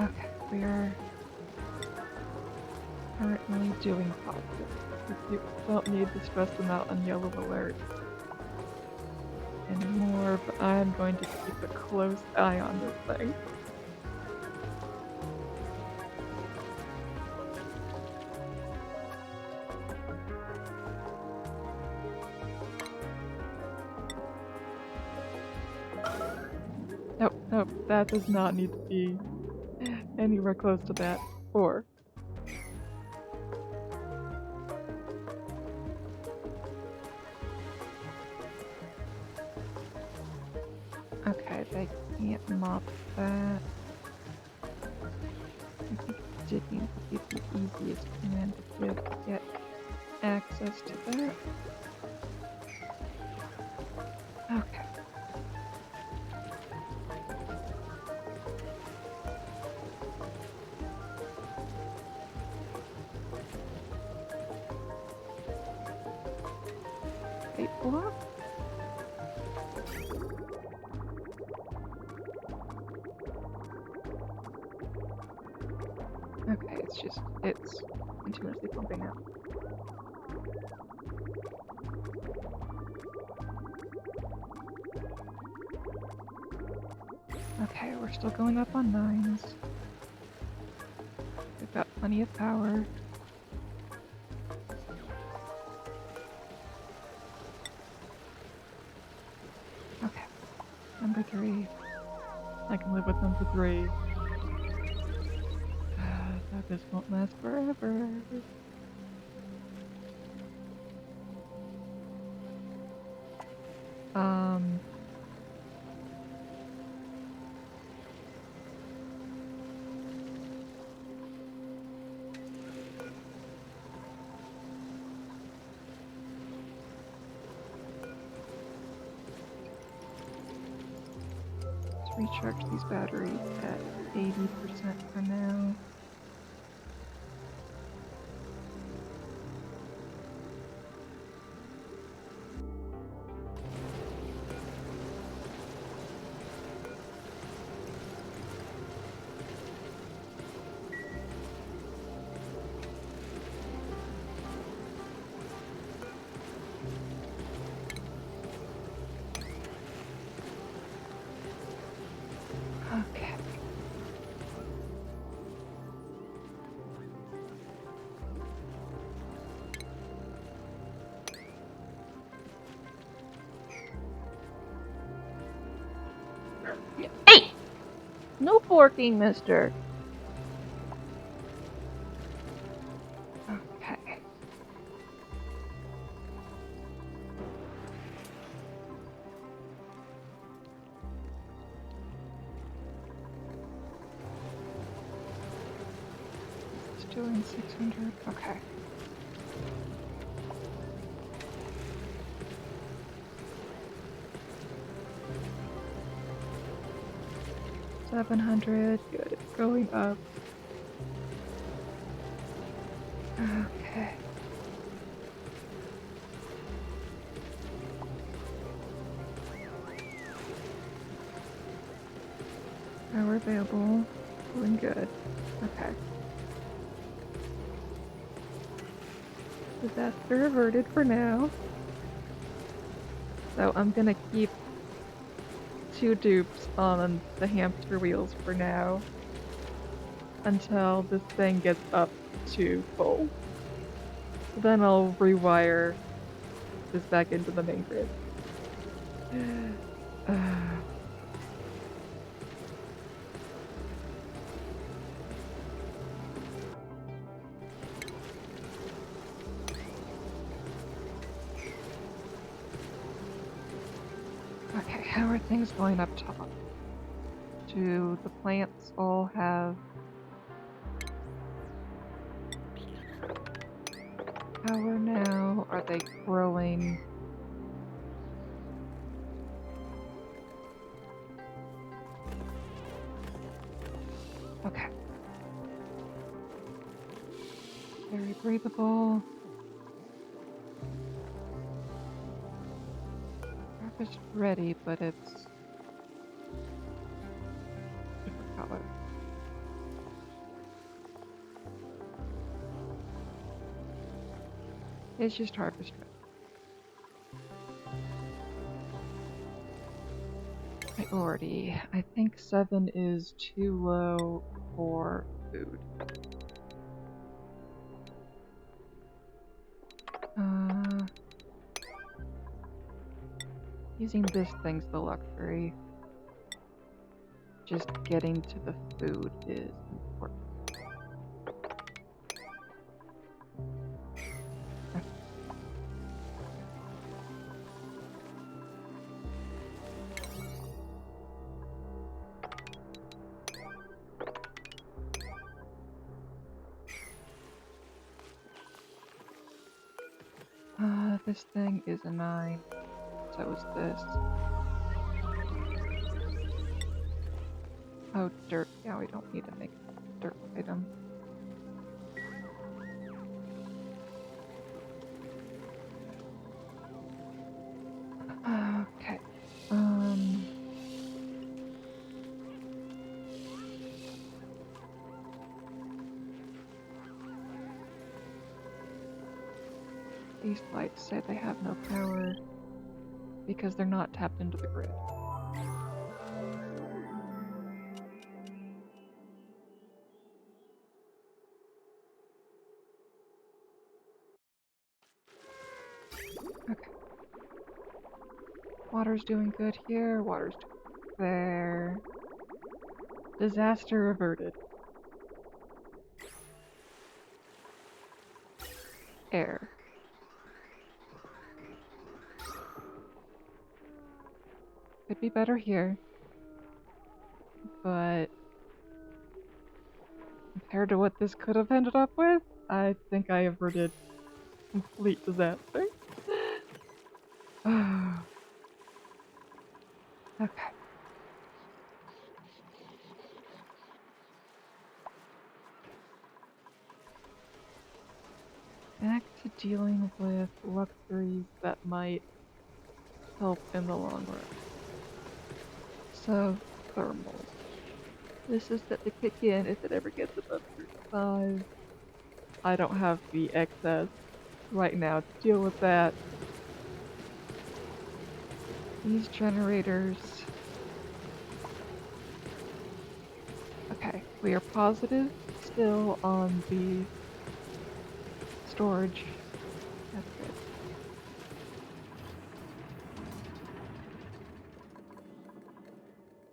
Okay, we are currently doing positive. You don't need to stress them out on yellow alert anymore, but I'm going to keep a close eye on this thing. Nope, that does not need to be anywhere close to that. 4. Okay, I can't mop that. I think it did need to be the easiest command to give to get access to that. Okay. Eight block? Okay, it's continuously pumping out. Okay, we're still going up on 9s. We've got plenty of power. Okay, number 3. I can live with number 3. This won't last forever. Let's recharge these batteries at 80% for now. Okay. Hey! No forking, mister. Okay. Still in 600. Okay. $700. Good. It's going up. Okay. Power available. Doing good. Okay. Disaster averted for now. So I'm gonna keep 2 dupes on the hamster wheels for now. Until this thing gets up to full. Then I'll rewire this back into the main grid. Okay, how are things going up top? Do the plants all have power now? Are they growing? Okay. Very breathable. Harvest ready, but it's different color. It's just harvest ready. Priority. I think 7 is too low for food. Using this thing's the luxury. Just getting to the food is important. This thing is a 9. So is this. Oh, dirt. Yeah, we don't need to make a dirt item. Okay. These lights say they have no power because they're not tapped into the grid. Okay. Water's doing good here, water's doing good there. Disaster averted. Air. Could be better here. But compared to what this could have ended up with, I think I averted complete disaster. Okay. Back to dealing with luxuries that might help in the long run. So, thermals. This is set to kick in if it ever gets above 35. I don't have the excess right now to deal with that. These generators. Okay, we are positive still on the storage. That's good.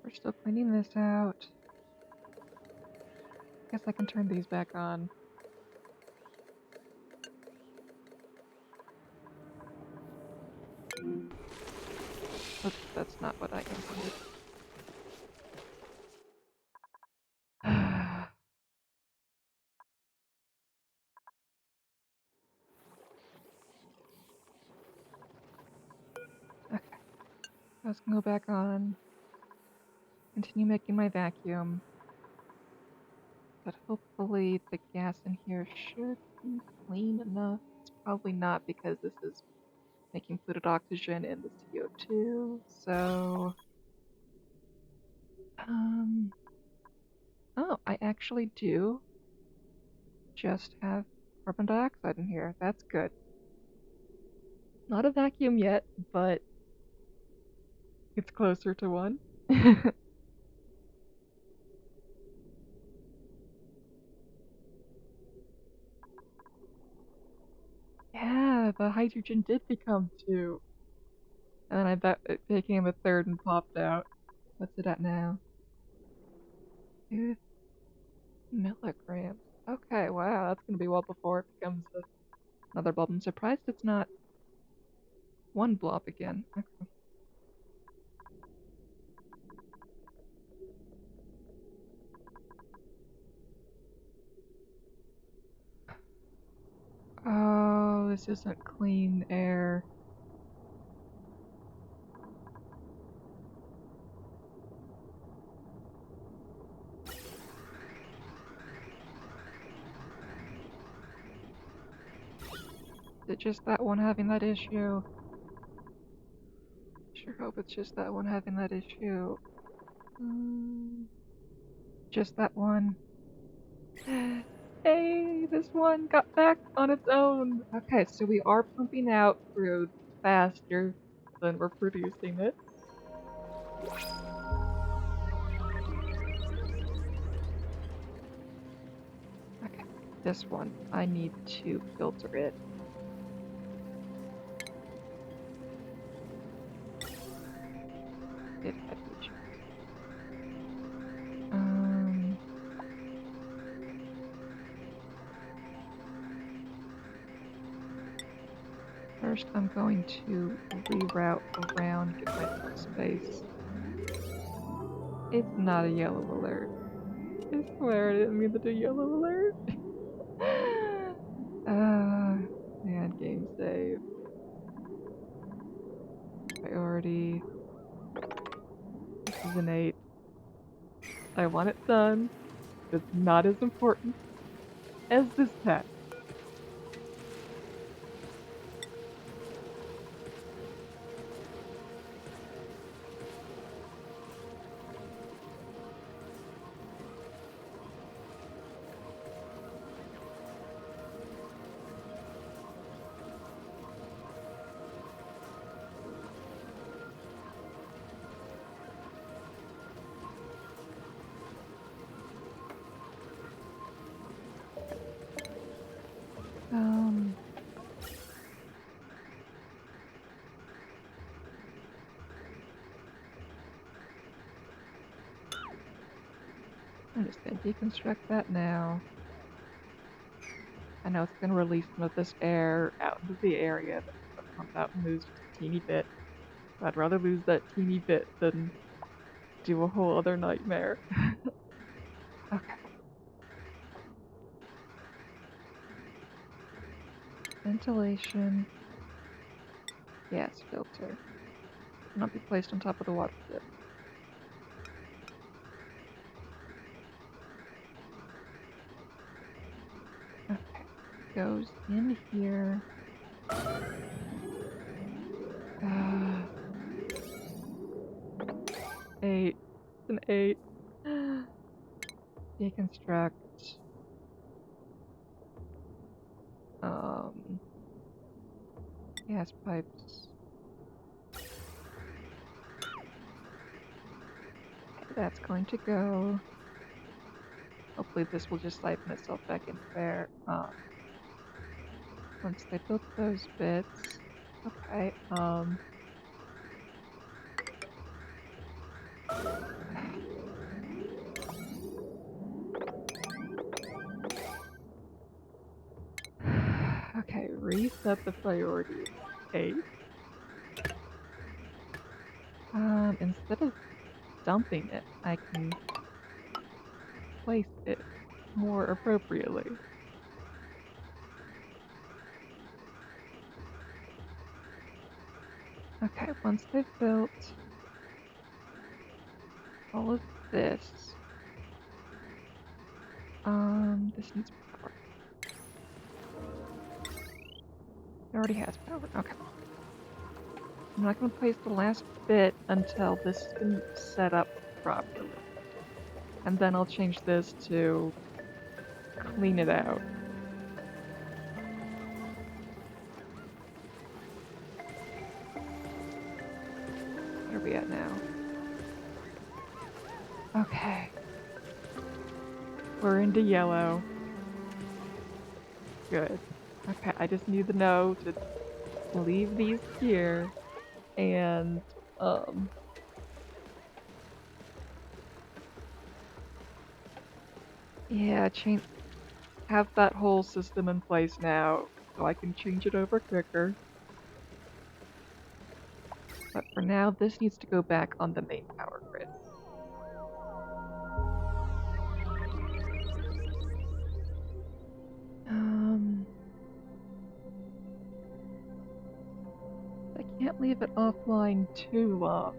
We're still cleaning this out. Guess I can turn these back on. Oops, that's not what I intended. Okay, let's go back on. Continue making my vacuum. But hopefully the gas in here should be clean enough. It's probably not because this is making fluid oxygen in the CO2, so... Oh, I actually do just have carbon dioxide in here. That's good. Not a vacuum yet, but it's closer to one. Yeah, the hydrogen did become 2. And then I bet it became a 3rd and popped out. What's it at now? 2 milligrams. Okay, wow, that's gonna be well before it becomes another blob. I'm surprised it's not 1 blob again. Okay. Oh, this isn't clean air. Is it just that one having that issue? Sure hope it's just that one having that issue. Just that one. Hey, this one got back on its own. Okay, so we are pumping out crude faster than we're producing it. Okay, this one, I need to filter it. If I could. First, I'm going to reroute around, get myself space. It's not a yellow alert. I swear I didn't mean to do yellow alert. Man, game save. Priority. This is an 8. I want it done. It's not as important as this task. I'm just gonna deconstruct that now. I know it's gonna release some of this air out into the area that comes out and lose just a teeny bit. But I'd rather lose that teeny bit than do a whole other nightmare. Okay. Ventilation. Gas filter. Cannot be placed on top of the water pit. Okay. Goes in here. 8. It's an 8. Deconstruct. Gas pipes. Okay, that's going to go. Hopefully this will just siphon itself back into there. Once they built those bits. Okay, okay, reset the priority. 8. Instead of dumping it, I can place it more appropriately. Okay, once they've built all of this, this needs power. It already has power. Okay. I'm not going to place the last bit until this has been set up properly. And then I'll change this to clean it out. Where are we at now? Okay. We're into yellow. Good. Okay, I just need to know to leave these here and, yeah, have that whole system in place now so I can change it over quicker. But for now, this needs to go back on the main power grid. I can't leave it offline too long.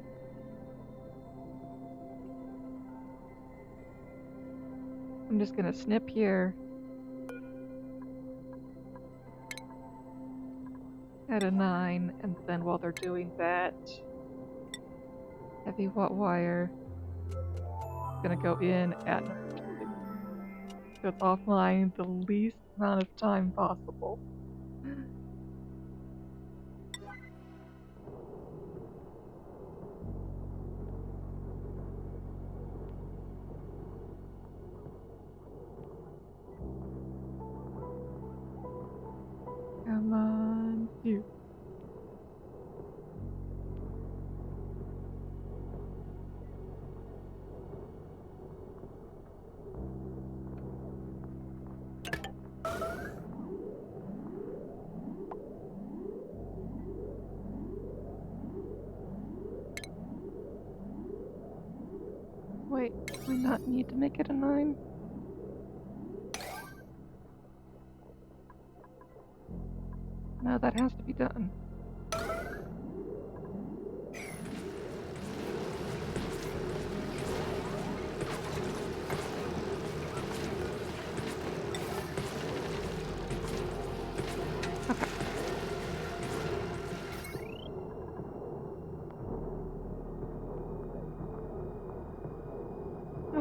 I'm just gonna snip here. At a 9, and then while they're doing that, heavy watt wire gonna go in at number 2. So it's offline the least amount of time possible. Come on, dude. Wait, do we not need to make it a 9? No, that has to be done.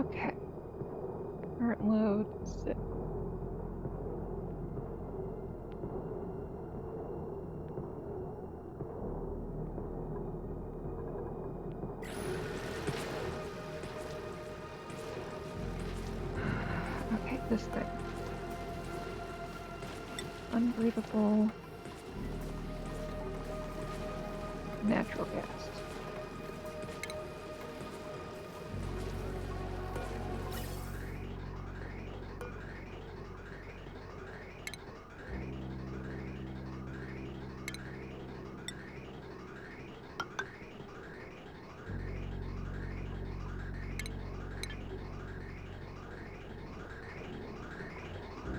Okay. Current load 6. Okay, this thing. Unbreathable natural gas.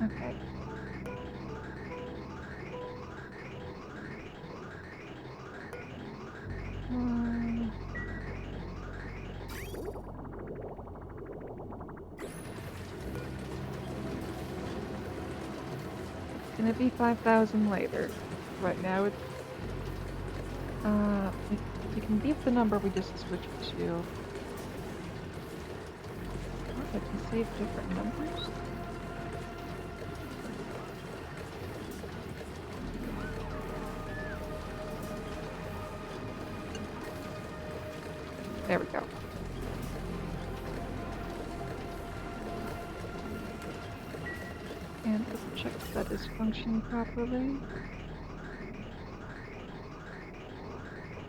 Okay. It's gonna be 5,000 later. Right now it's we can leave the number we just switched to. Or I can save different numbers. There we go. And let's check if that is functioning properly.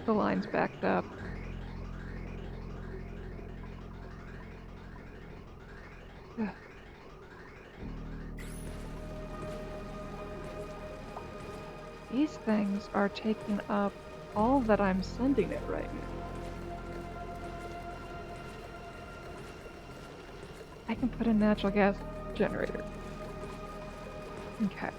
The line's backed up. Ugh. These things are taking up all that I'm sending it right now. I can put a natural gas generator. Okay.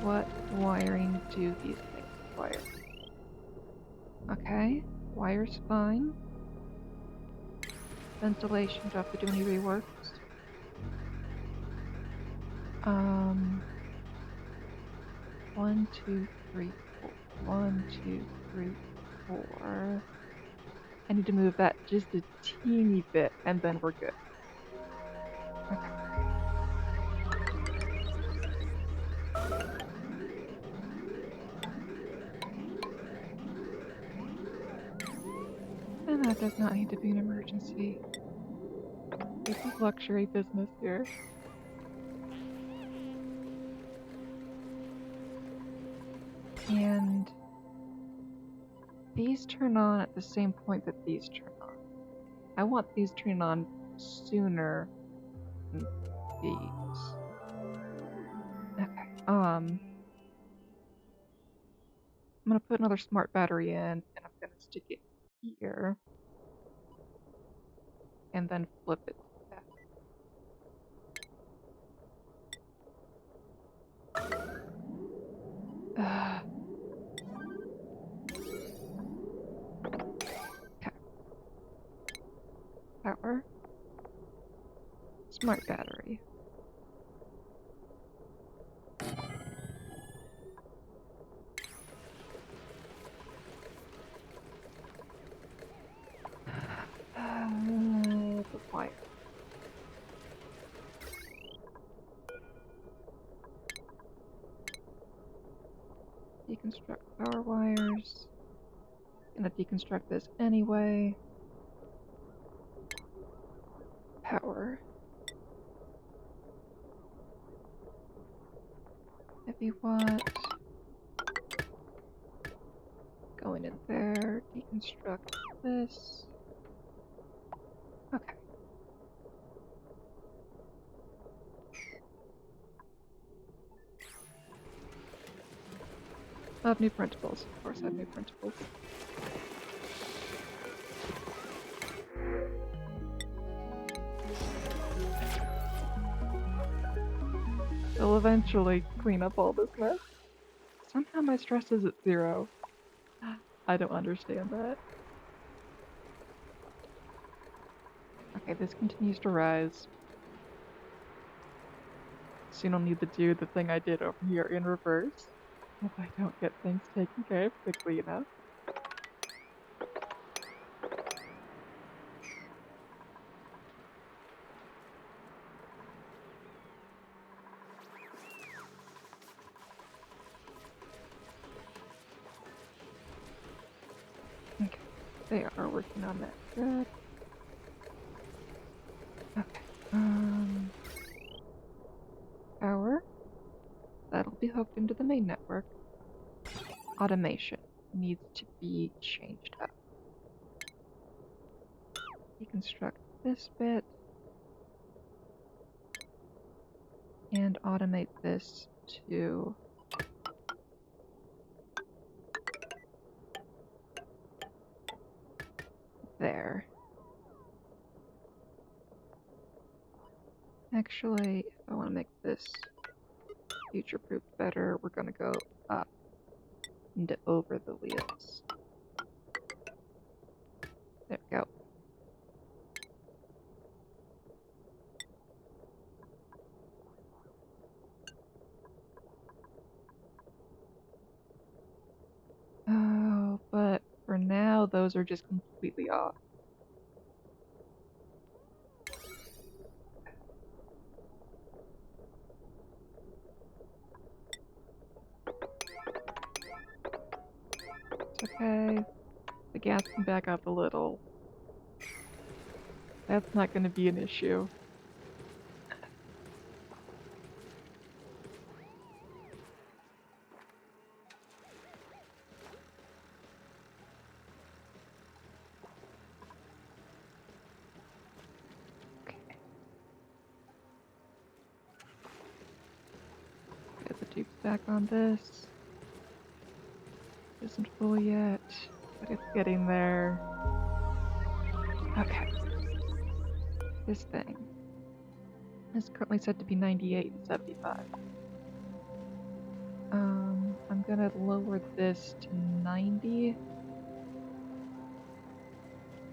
What wiring do these things require? Okay, wire's fine. Ventilation, do I have to do any reworks? 1, 2, 3, 4. 1, 2, 3, 4. I need to move that just a teeny bit, and then we're good. Okay. And that does not need to be an emergency. This is luxury business here. And these turn on at the same point that these turn on. I want these turn on sooner than these. Okay. I'm gonna put another smart battery in, and I'm gonna stick it here, and then flip it to that. Okay. Power. Smart battery. The wire. Deconstruct power wires. Gonna deconstruct this anyway. Power. Heavy watt. Going in there. Deconstruct this. Okay. I have new printables. Of course I have new printables. They'll eventually clean up all this mess. Somehow my stress is at 0. I don't understand that. Okay, this continues to rise. Soon I'll need to do the thing I did over here in reverse if I don't get things taken care of quickly enough. They are working on that. Good. Okay. Power. That'll be hooked into the main network. Automation needs to be changed up. Deconstruct this bit. And automate this to there. Actually, if I want to make this future-proof better, we're going to go up and over the wheels. There we go. Oh, but for now, those are just completely off. It's okay. The gas can back up a little. That's not going to be an issue. Okay. Get the tubes back on this. Isn't full yet, but it's getting there. Okay. This thing is currently set to be 98 and 75. I'm gonna lower this to 90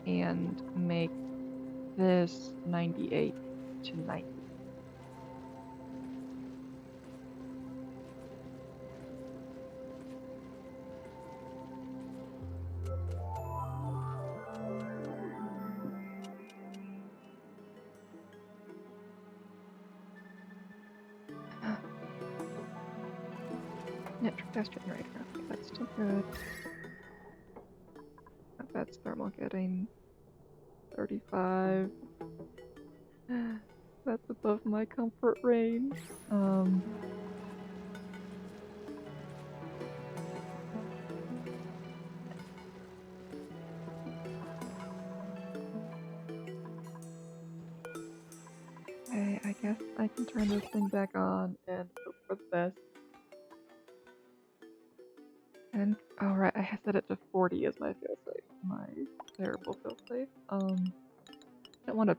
and make this 98 to 90. Natural gas generator. Okay, that's still good. That's thermal getting 35. That's above my comfort range. Okay, I guess I can turn this thing back on and hope for the best. And, alright, I set it to 40 as my failsafe. My terrible failsafe. I don't want to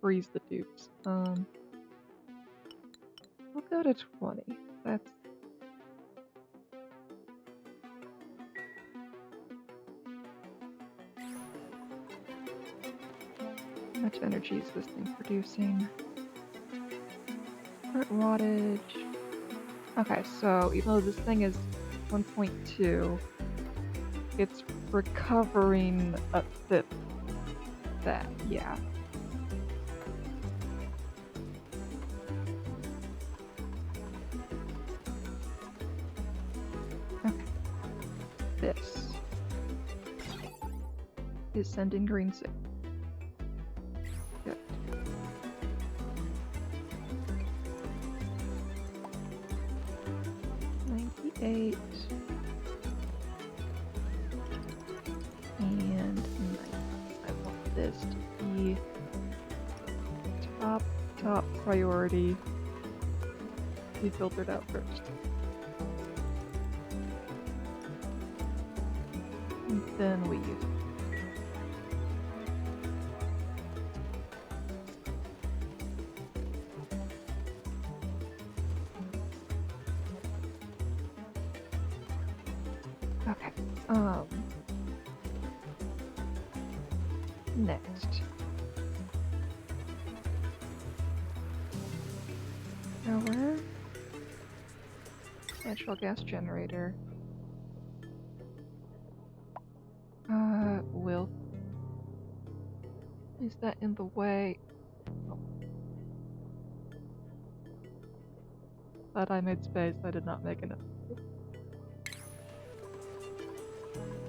freeze the tubes. We'll go to 20. That's... How much energy is this thing producing? Current wattage... Okay, so even though this thing is 1.2, it's recovering a fifth that, yeah. Okay. This is sending green signal. Good. $98 and 90. I want this to be top priority. Be filtered out first. And then we use it. Okay. Next. Power. Natural gas generator. Will. Is that in the way? Oh. But I made space, I did not make enough space.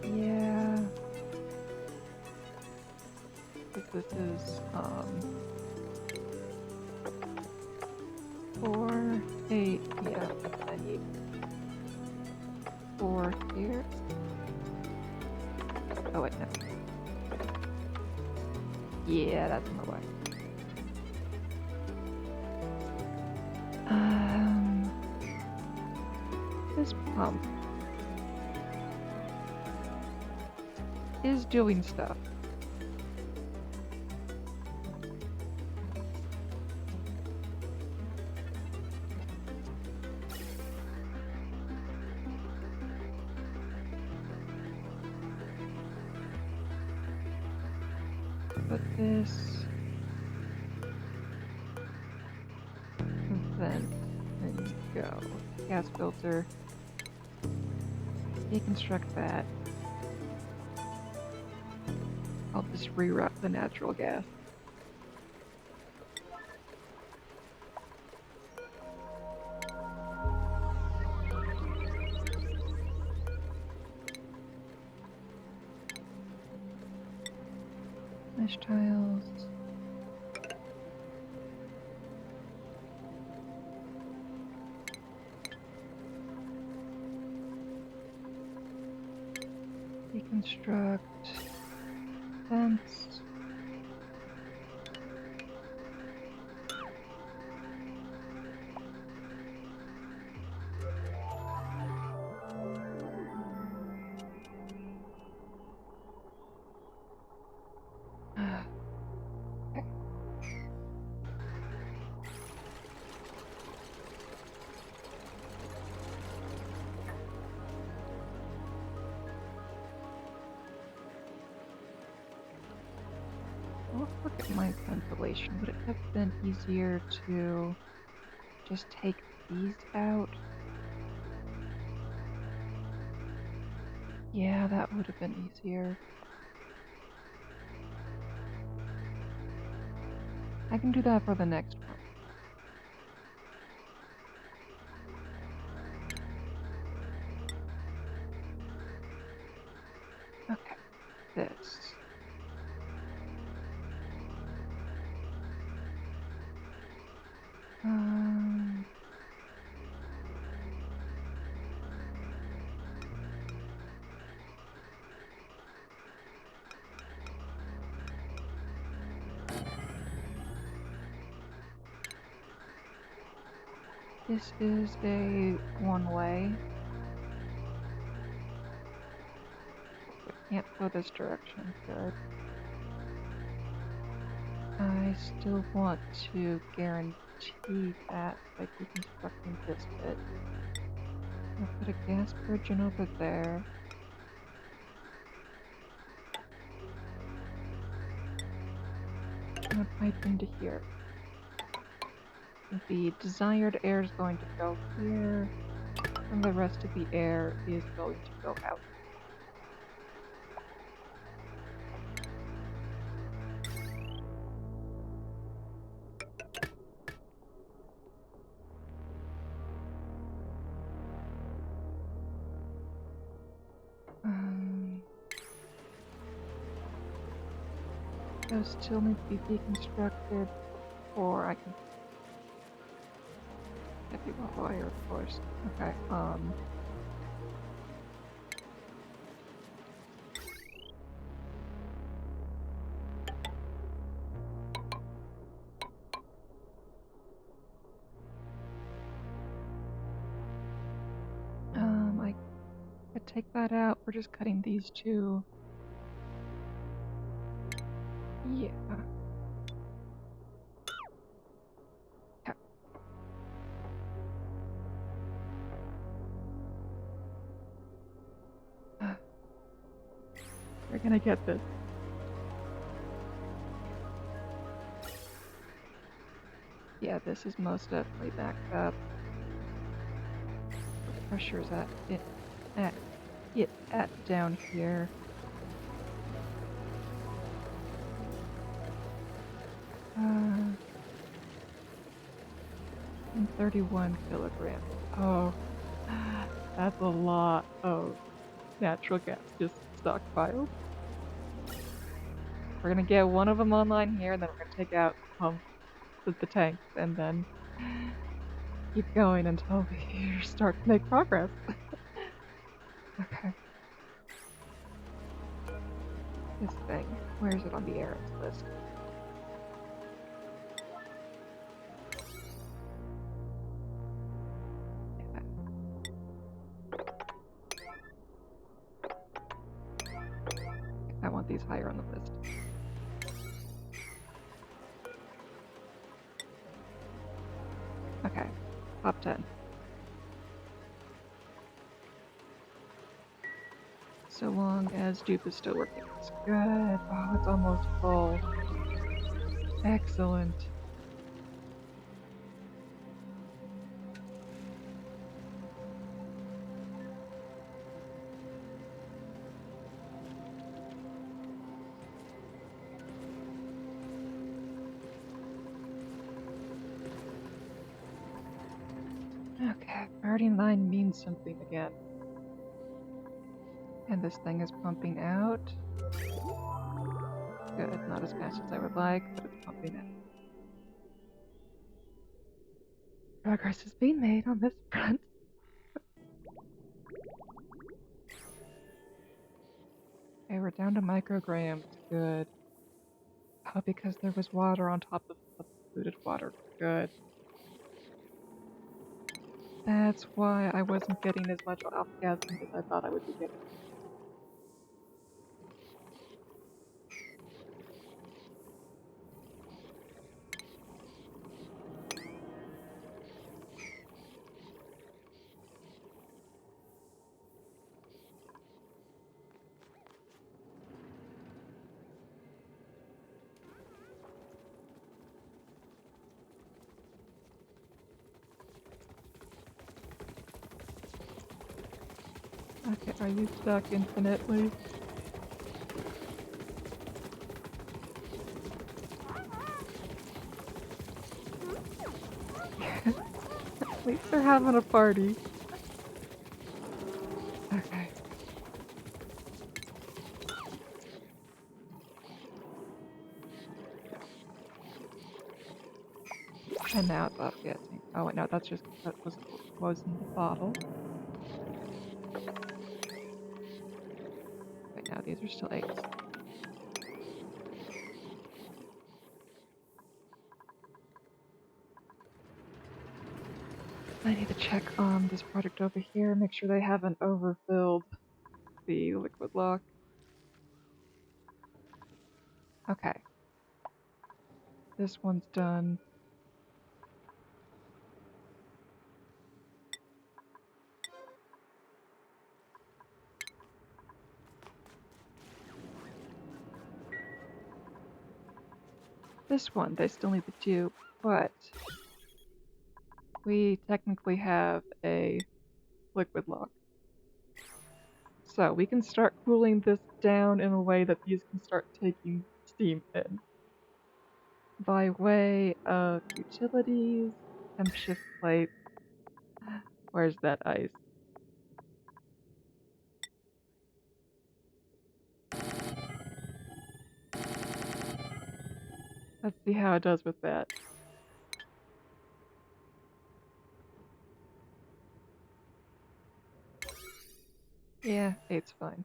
Yeah. this is 4, 8, yeah, I need 4 here. Oh wait, no. Yeah, that's in the way. This pump is doing stuff. Put this vent, there you go. Gas filter. Deconstruct that. I'll just reroute the natural gas. Mesh tiles. Deconstruct fence. Let's look at my ventilation. Would it have been easier to just take these out? Yeah, that would have been easier. I can do that for the next one. Okay, this. This is a one-way. Can't go this direction. Good. I still want to guarantee that by deconstructing this bit. I'll put a gas bridge in over there. And a pipe into here. The desired air is going to go here, and the rest of the air is going to go out. Those still need to be deconstructed, or I can heavy wire, of course. Okay, I could take that out. We're just cutting these two. Yeah. Okay. We're gonna get this. Yeah, this is most definitely backed up. The pressure's at down here. And 31 kilograms. Oh, that's a lot of natural gas just stockpiled. We're gonna get one of them online here, and then we're gonna take out the tanks, and then keep going until we start to make progress. Okay. This thing. Where is it on the errands list? I want these higher on the list. Okay, top 10. So long as dupe is still working. It's good. Oh, it's almost full. Excellent. Okay, priority line means something again. And this thing is pumping out. Good, not as fast as I would like, but it's pumping out. Progress is being made on this front. Okay, we're down to micrograms. Good. Oh, because there was water on top of the polluted water. Good. That's why I wasn't getting as much off-gassing as I thought I would be getting. Okay, are you stuck infinitely? At least they're having a party. Okay. And now it's off gassing. Oh wait, no, that's just that was in the bottle. Right now, these are still 8s. I need to check on this project over here, make sure they haven't overfilled the liquid lock. Okay. This one's done. This one, they still need to do, but we technically have a liquid lock. So we can start cooling this down in a way that these can start taking steam in. By way of utilities, temp shift plate. Where's that ice? Let's see how it does with that. Yeah, 8's fine.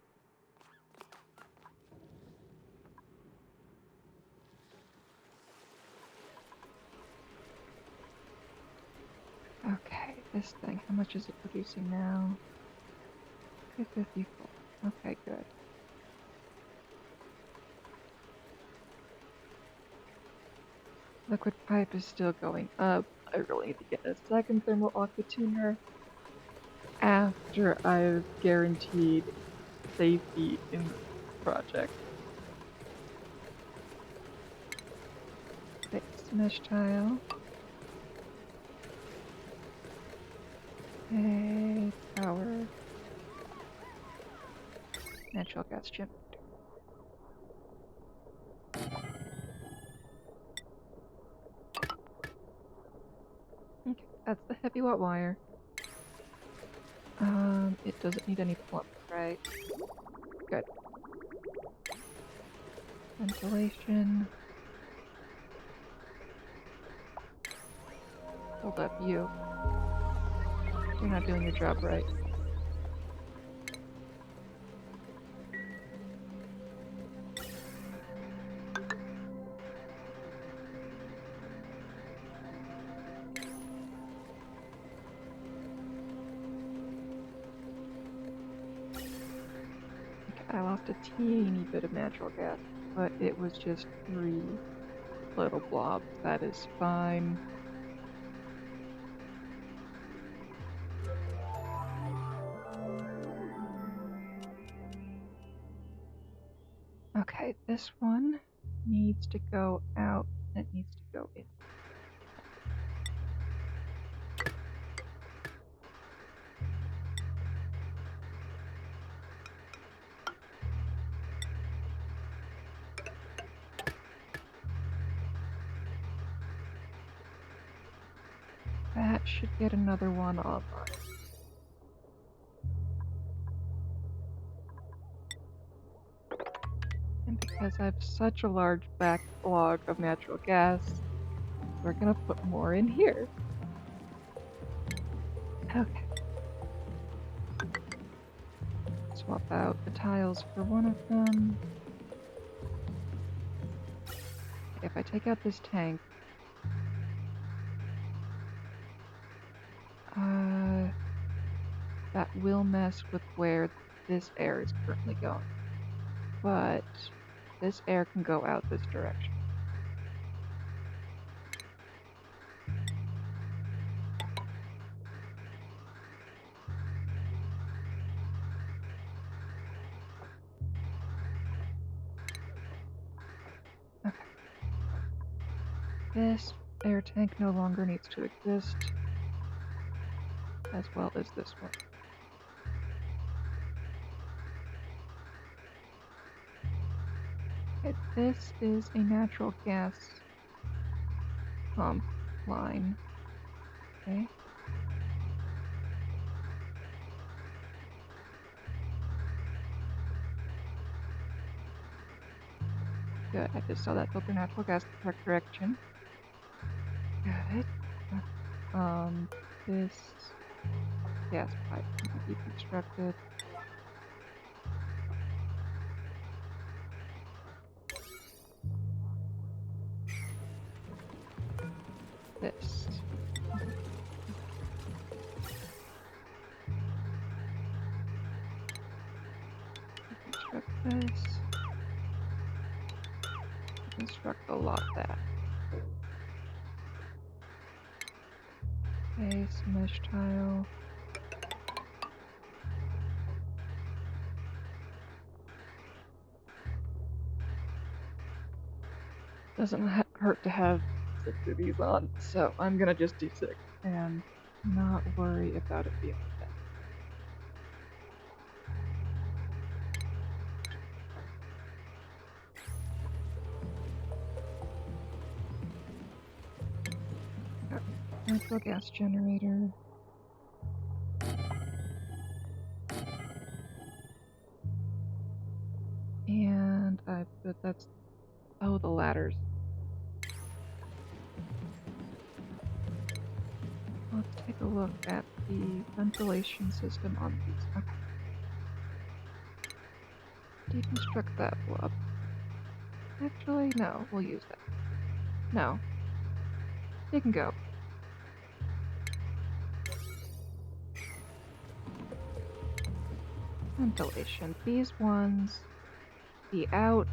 Okay, this thing, how much is it producing now? 254. Okay, good. Liquid pipe is still going up. I really need to get a second thermal aqua tuner after I've guaranteed safety in this project. Fixed mesh tile. Okay, power. Natural gas generator. Okay, that's the heavy watt wire. It doesn't need any plumbing, right? Good. Ventilation. Hold up, you. You're not doing your job right. I lost a teeny bit of natural gas, but it was just 3 little blobs. That is fine. Okay, this one needs to go out. It needs to go in. That should get another one online. And because I have such a large backlog of natural gas, we're gonna put more in here. Okay. Swap out the tiles for one of them. If I take out this tank, that will mess with where this air is currently going. But this air can go out this direction. Okay. This air tank no longer needs to exist, as well as this one. Okay, this is a natural gas pump line. Okay. Good, I just saw that filter natural gas the correct direction. Good. This gas pipe can be deconstructed. This. Deconstruct this. Construct a lot of that. Base mesh tile. Doesn't hurt to have 6 of these on, so I'm gonna just do 6 and not worry about it beyond that. Natural gas generator. And but that's, oh, the ladders. Let's take a look at the ventilation system on these. Okay. Deconstruct that blob. Actually, no, we'll use that. No. It can go. Ventilation. These ones, the out,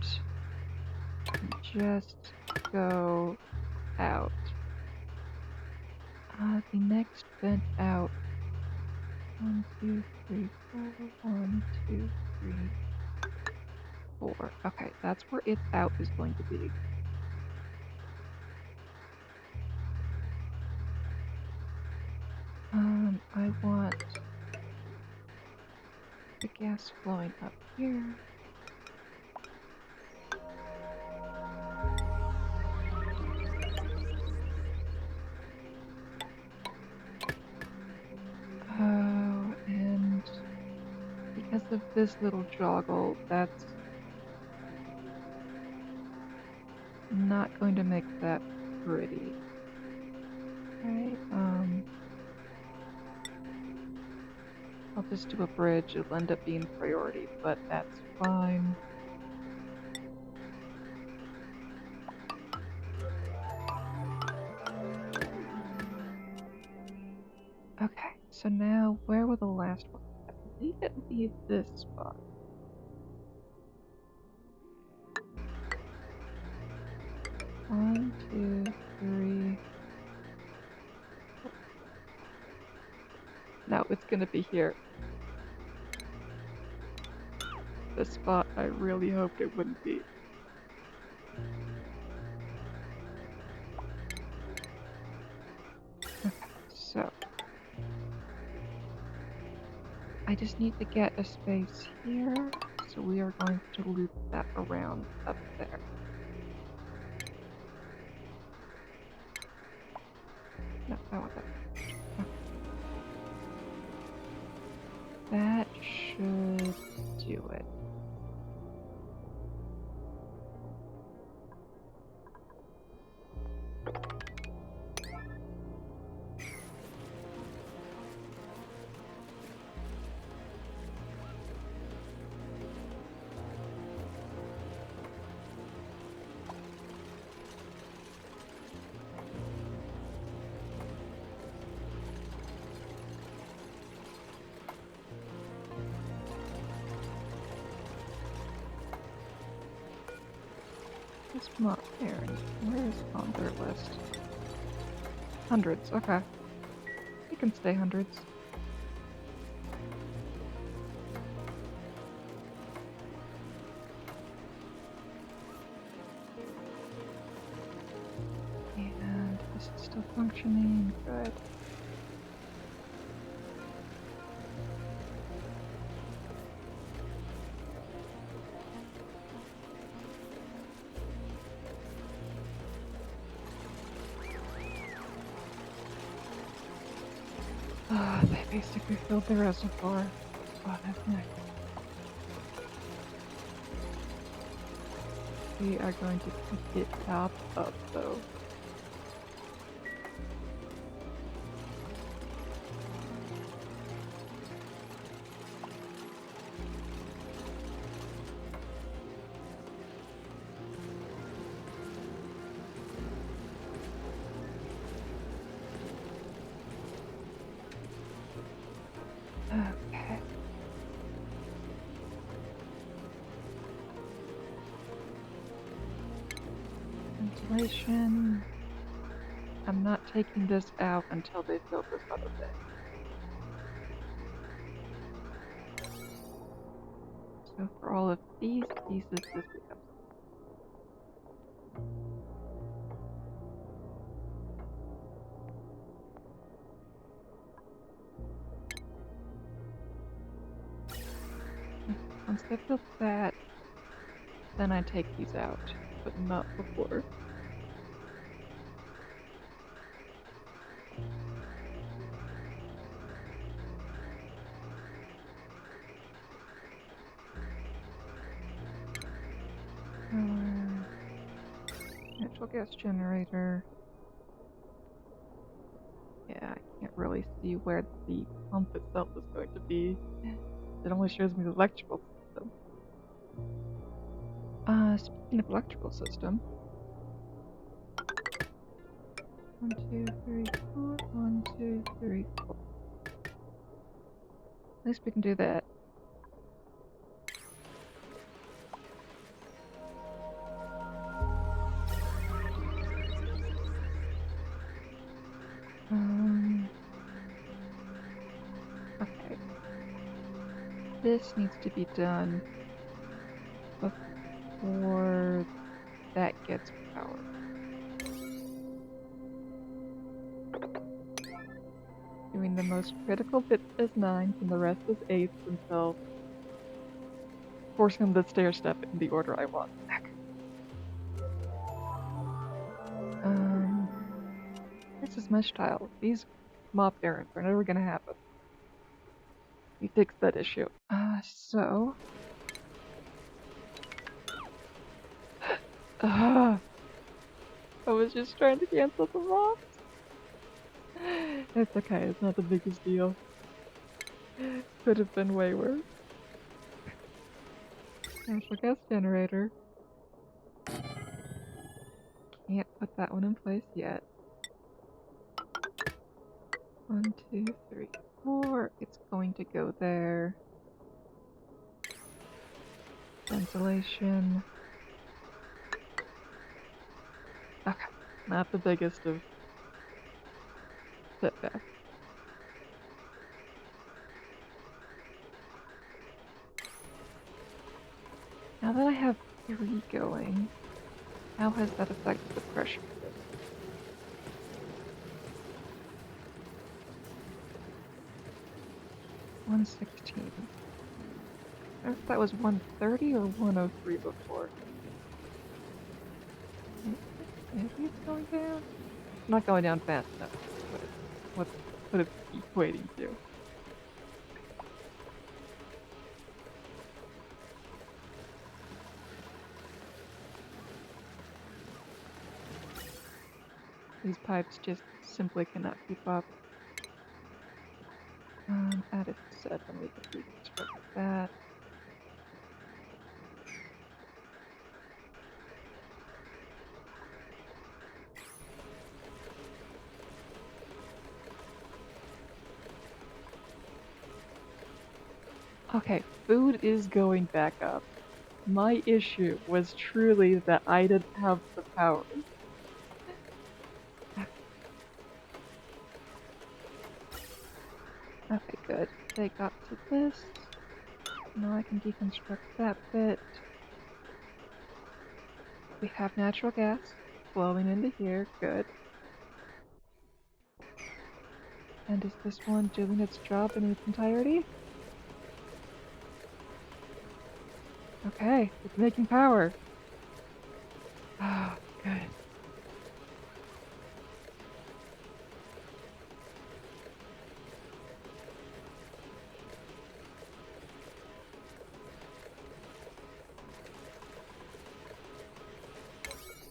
just go out. The next vent out. 1, 2, 3, 4. 1, 2, 3, 4. Okay, that's where its out is going to be. I want the gas flowing up here. Oh, and because of this little joggle, that's not going to make that pretty. Okay, I'll just do a bridge. It'll end up being priority, but that's fine. Okay, so now where will the last one? I believe it will be this spot. One, two, three. No, it's gonna be here. The spot I really hoped it wouldn't be. Okay, so I just need to get a space here, so we are going to loop that around up there. No, I want that. Okay. That should do it. This not there. Where is on their list? Hundreds, okay. You can stay hundreds. And this is still functioning, good. They basically filled the reservoir. Oh, that's nice. We are going to keep it topped up though. Okay. Ventilation. I'm not taking this out until they fill this other bit. So for all of these pieces, this becomes. Once they fill that, then I take these out, but not before. Natural gas generator. Yeah, I can't really see where the pump itself is going to be. It only shows me the electrical system. Speaking of electrical system. 1, 2, 3, 4. 1, 2, 3, 4. At least we can do that. Okay. This needs to be done before that gets power. Doing the most critical bit as 9s and the rest as 8s until forcing them to stair step in the order I want. This is mesh tile. These mop errands are never gonna happen. We fixed that issue. So... was just trying to cancel the box. It's okay, it's not the biggest deal. Could have been way worse. Natural gas generator. Can't put that one in place yet. 1, 2, 3, 4. It's going to go there. Ventilation. Okay, not the biggest of setbacks. Now that I have 3 going, how has that affected the pressure? 116. I don't know if that was 130 or 103 before. Maybe it's going down? Not going down fast enough. What could it be equating to? These pipes just simply cannot keep up. Add a 7, we can deconstruct that. Okay, food is going back up. My issue was truly that I didn't have the power. Okay, good. They got to this. Now I can deconstruct that bit. We have natural gas flowing into here. Good. And is this one doing its job in its entirety? Okay, it's making power. Ah, good.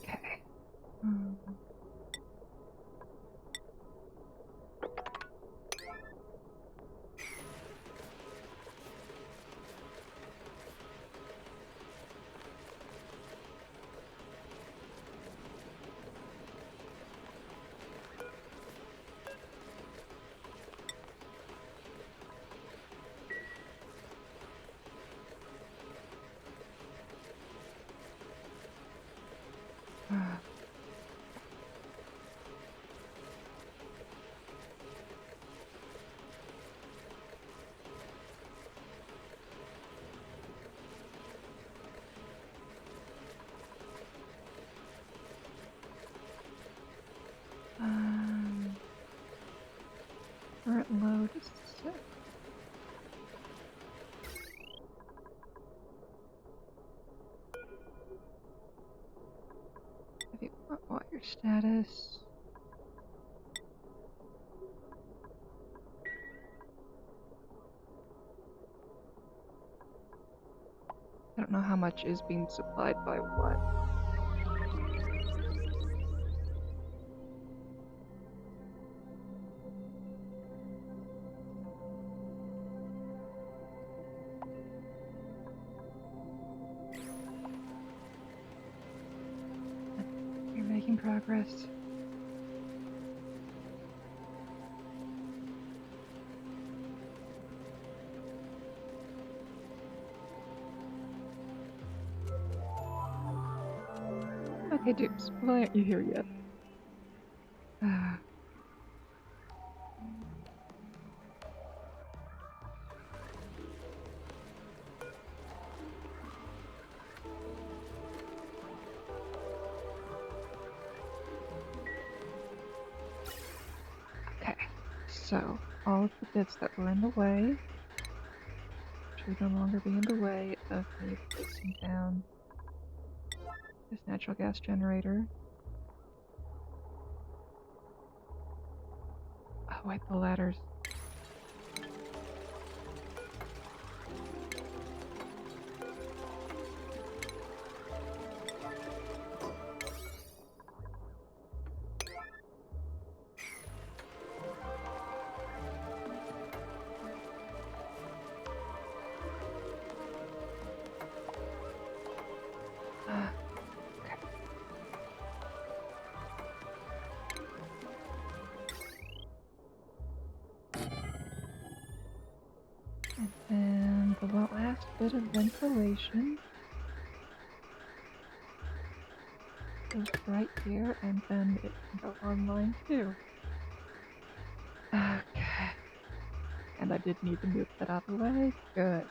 Okay. Current load is 6. If you want water status. I don't know how much is being supplied by what. You're making progress. Okay, Dupes, why aren't you here yet? Okay, so all of the bits that were in the way should no longer be in the way of me placing down this natural gas generator. Oh, wait, the ladders. bit of ventilation. Goes right here, and then it can go online too. Okay. And I did need to move that out of the way. Good.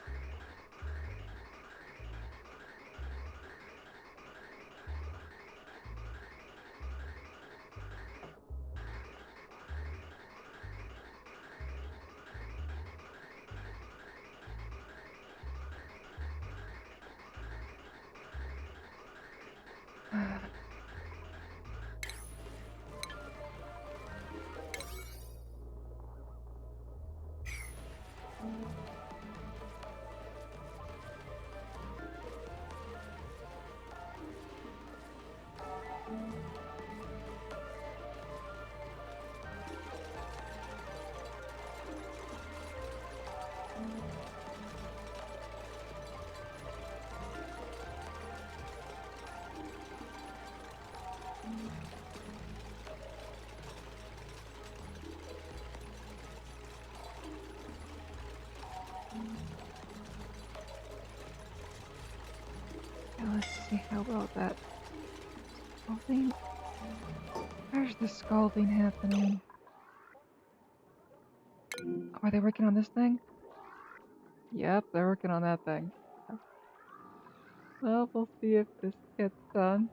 Now let's see how well that scalding. Where's the scalding happening? Oh, are they working on this thing? Yep, they're working on that thing. Well, we'll see if this gets done.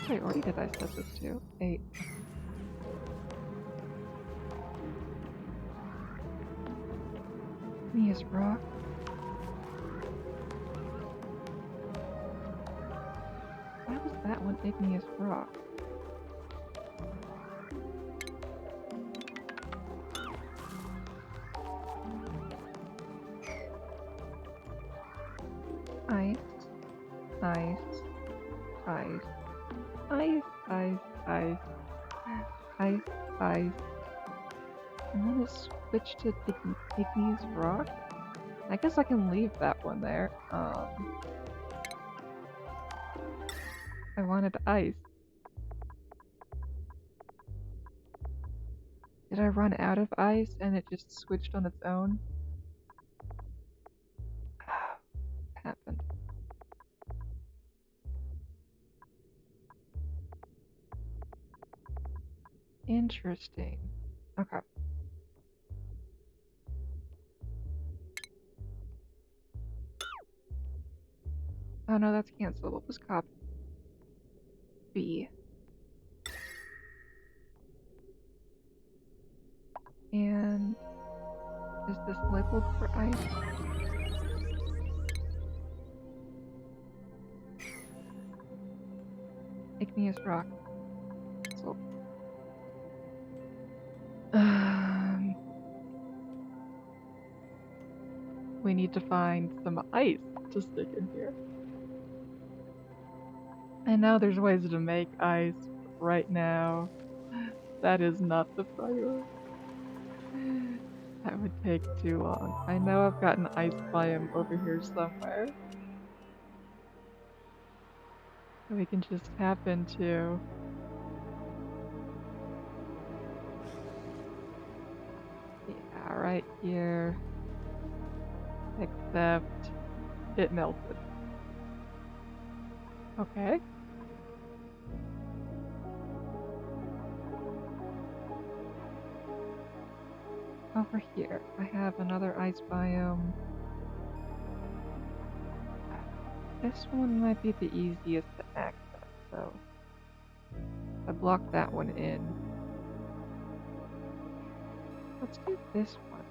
Wait, already did I set this to? 8. Igneous rock. Why was that one igneous rock? Ice, ice, ice, ice, ice, ice, ice, ice. And then it switched to igneous rock? I guess I can leave that one there. I wanted ice. Did I run out of ice and it just switched on its own? Happened. Interesting. Okay. Oh no, that's canceled. What was copy? B. And is this labeled for ice? Igneous rock. So, we need to find some ice to stick in here. I know there's ways to make ice right now. That is not the priority. That would take too long. I know I've got an ice biome over here somewhere. We can just tap into. Yeah, right here. Except it melted. Okay. Over here, I have another ice biome. This one might be the easiest to access, so I blocked that one in. Let's do this one.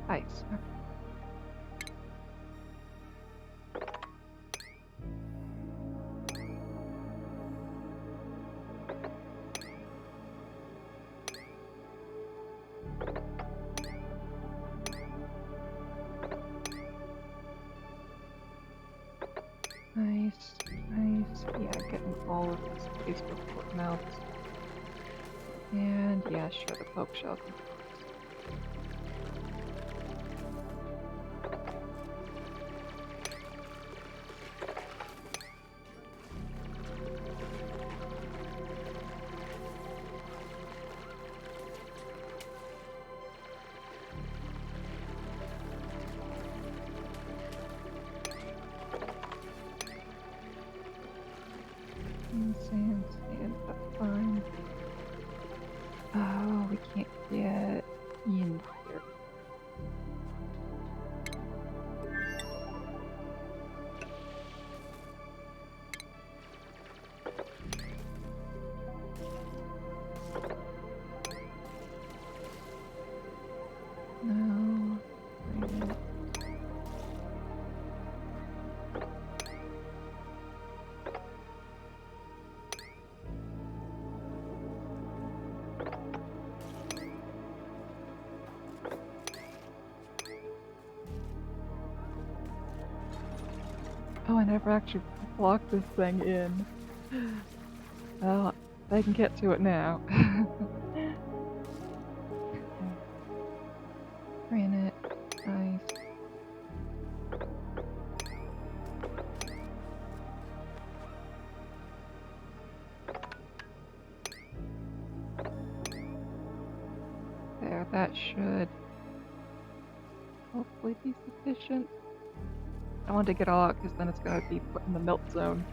Ice. Okay. Nice, nice. Yeah, getting all of this space before it melts. And yeah, sure, the poke shell. Sand, that's fine. Oh, we can't get in here. No. Granite. Oh, I never actually blocked this thing in. Well, I can get to it now. Granite, ice. There, that should hopefully be sufficient. I want to get all out because then it's going to be put in the melt zone.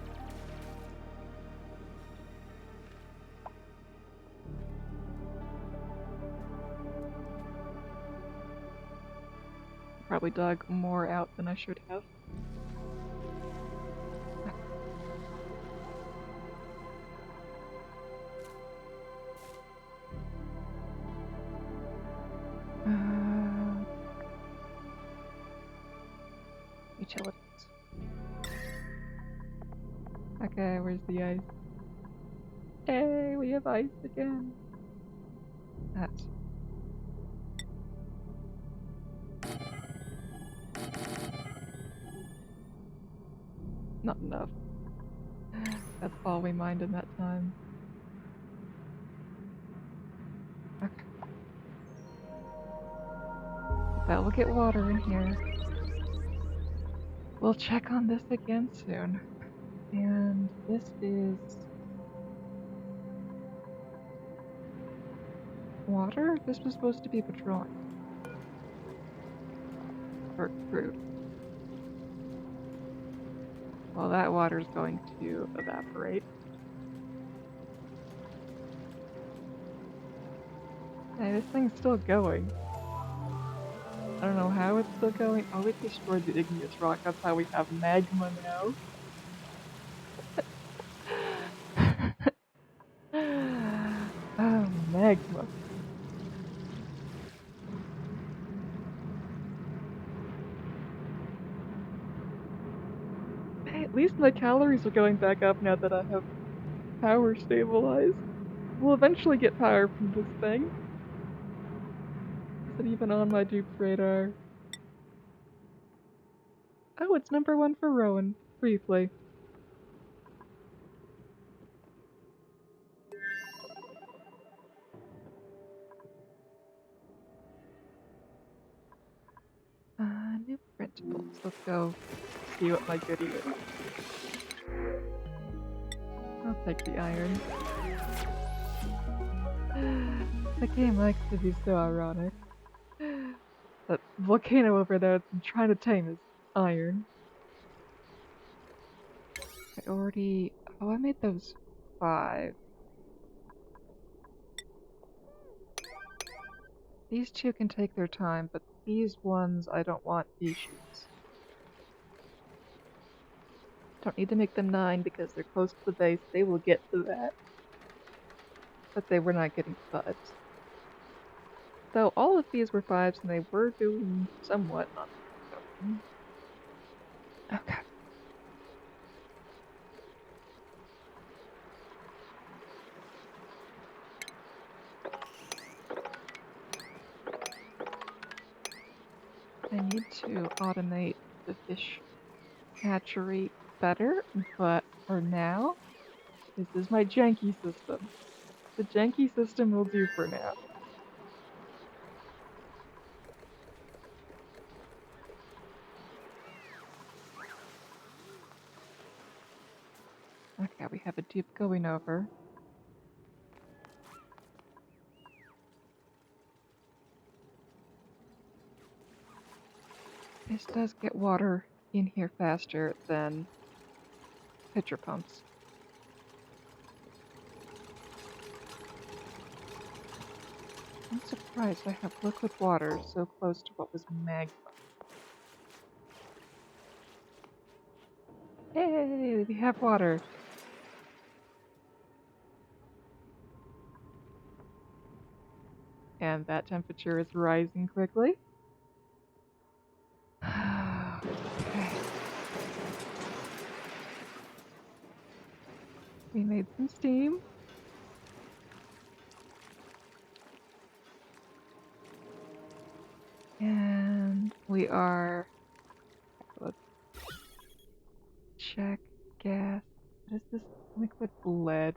Probably dug more out than I should have. Utilities. Okay, where's the ice? Hey, we have ice again. That's not enough. That's all we mined in that time. Okay. But we'll get water in here. We'll check on this again soon. And this is water? This was supposed to be petroleum. Or crude. Well, that water's going to evaporate. Hey, this thing's still going. I don't know how it's still going. Oh, it destroyed the igneous rock. That's how we have magma now. Oh, magma. Hey, at least my calories are going back up now that I have power stabilized. We'll eventually get power from this thing. Is it even on my dupe's radar? Oh, it's number 1 for Rowan. Briefly. New principles. Let's go see what my goodie is. I'll take the iron. The game likes to be so ironic. That volcano over there that's been trying to tame is iron. I already... Oh, I made those 5. These 2 can take their time, but these ones I don't want issues. Don't need to make them 9 because they're close to the base. They will get to that. But they were not getting 5s. Though all of these were 5s and they were doing somewhat on them. Okay. I need to automate the fish hatchery better, but for now, this is my janky system. The janky system will do for now. Okay, we have a dupe going over. This does get water in here faster than pitcher pumps. I'm surprised I have liquid water so close to what was magma. Hey, we have water. And that temperature is rising quickly. Okay. We made some steam. And we are, let's check gas. What is this? Liquid lead.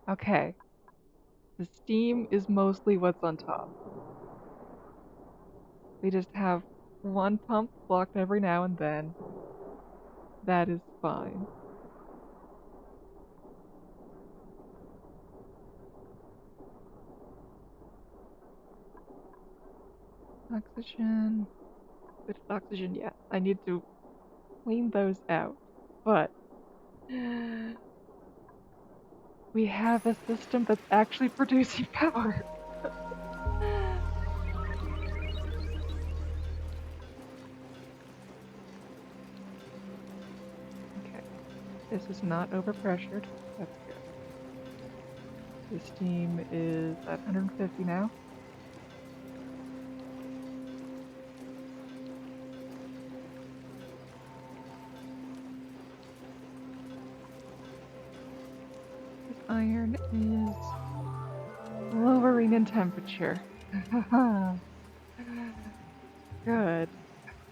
Okay. The steam is mostly what's on top. We just have one pump blocked every now and then. That is fine. Oxygen. Bit of oxygen, yeah. I need to clean those out. But we have a system that's actually producing power. Okay. This is not overpressured. That's good. The steam is at 150 now. This iron is lowering in temperature. Good.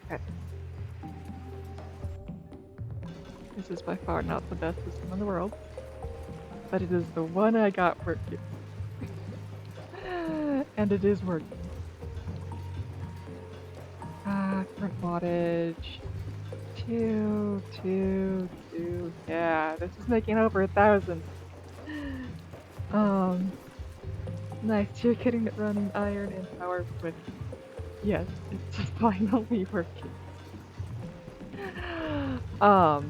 Okay. This is by far not the best system in the world, but it is the one I got working. And it is working. Current wattage. 2. Yeah, this is making over 1,000. Nice. You're getting it running iron and power with. Yes, it's finally working. So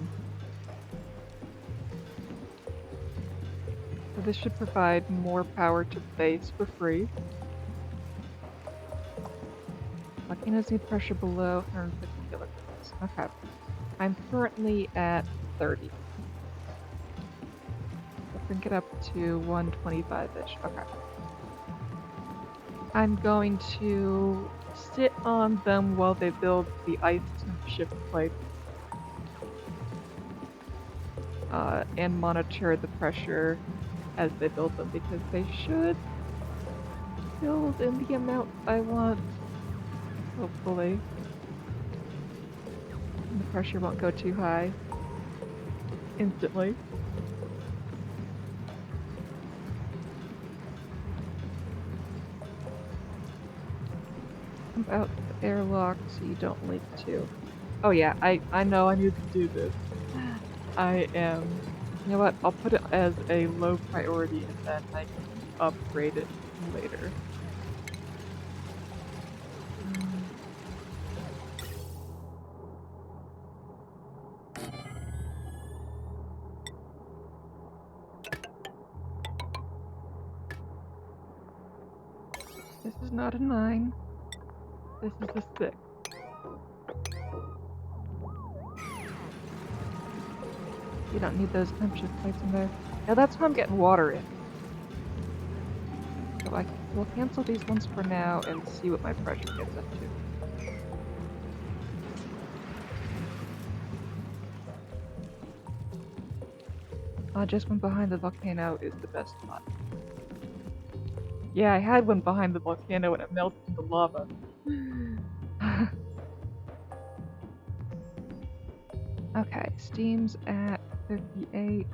this should provide more power to the base for free. Volcanoes need pressure below 150 kilograms. Okay. I'm currently at 30. Let's bring it up to 125-ish. Okay. I'm going to sit on them while they build the ice shift pipe. And monitor the pressure as they build them, because they should build in the amount I want, hopefully. And the pressure won't go too high instantly. About the airlock so you don't leak too. Oh yeah, I know I need to do this. I am... You know what? I'll put it as a low priority and then I can upgrade it later. This is not a 9. This is a 6. You don't need those temp shift plates in there. Now that's how I'm getting water in. So we'll cancel these ones for now and see what my pressure gets up to. Just one behind the volcano is the best spot. Yeah, I had one behind the volcano and it melted into lava. Okay, steam's at 58.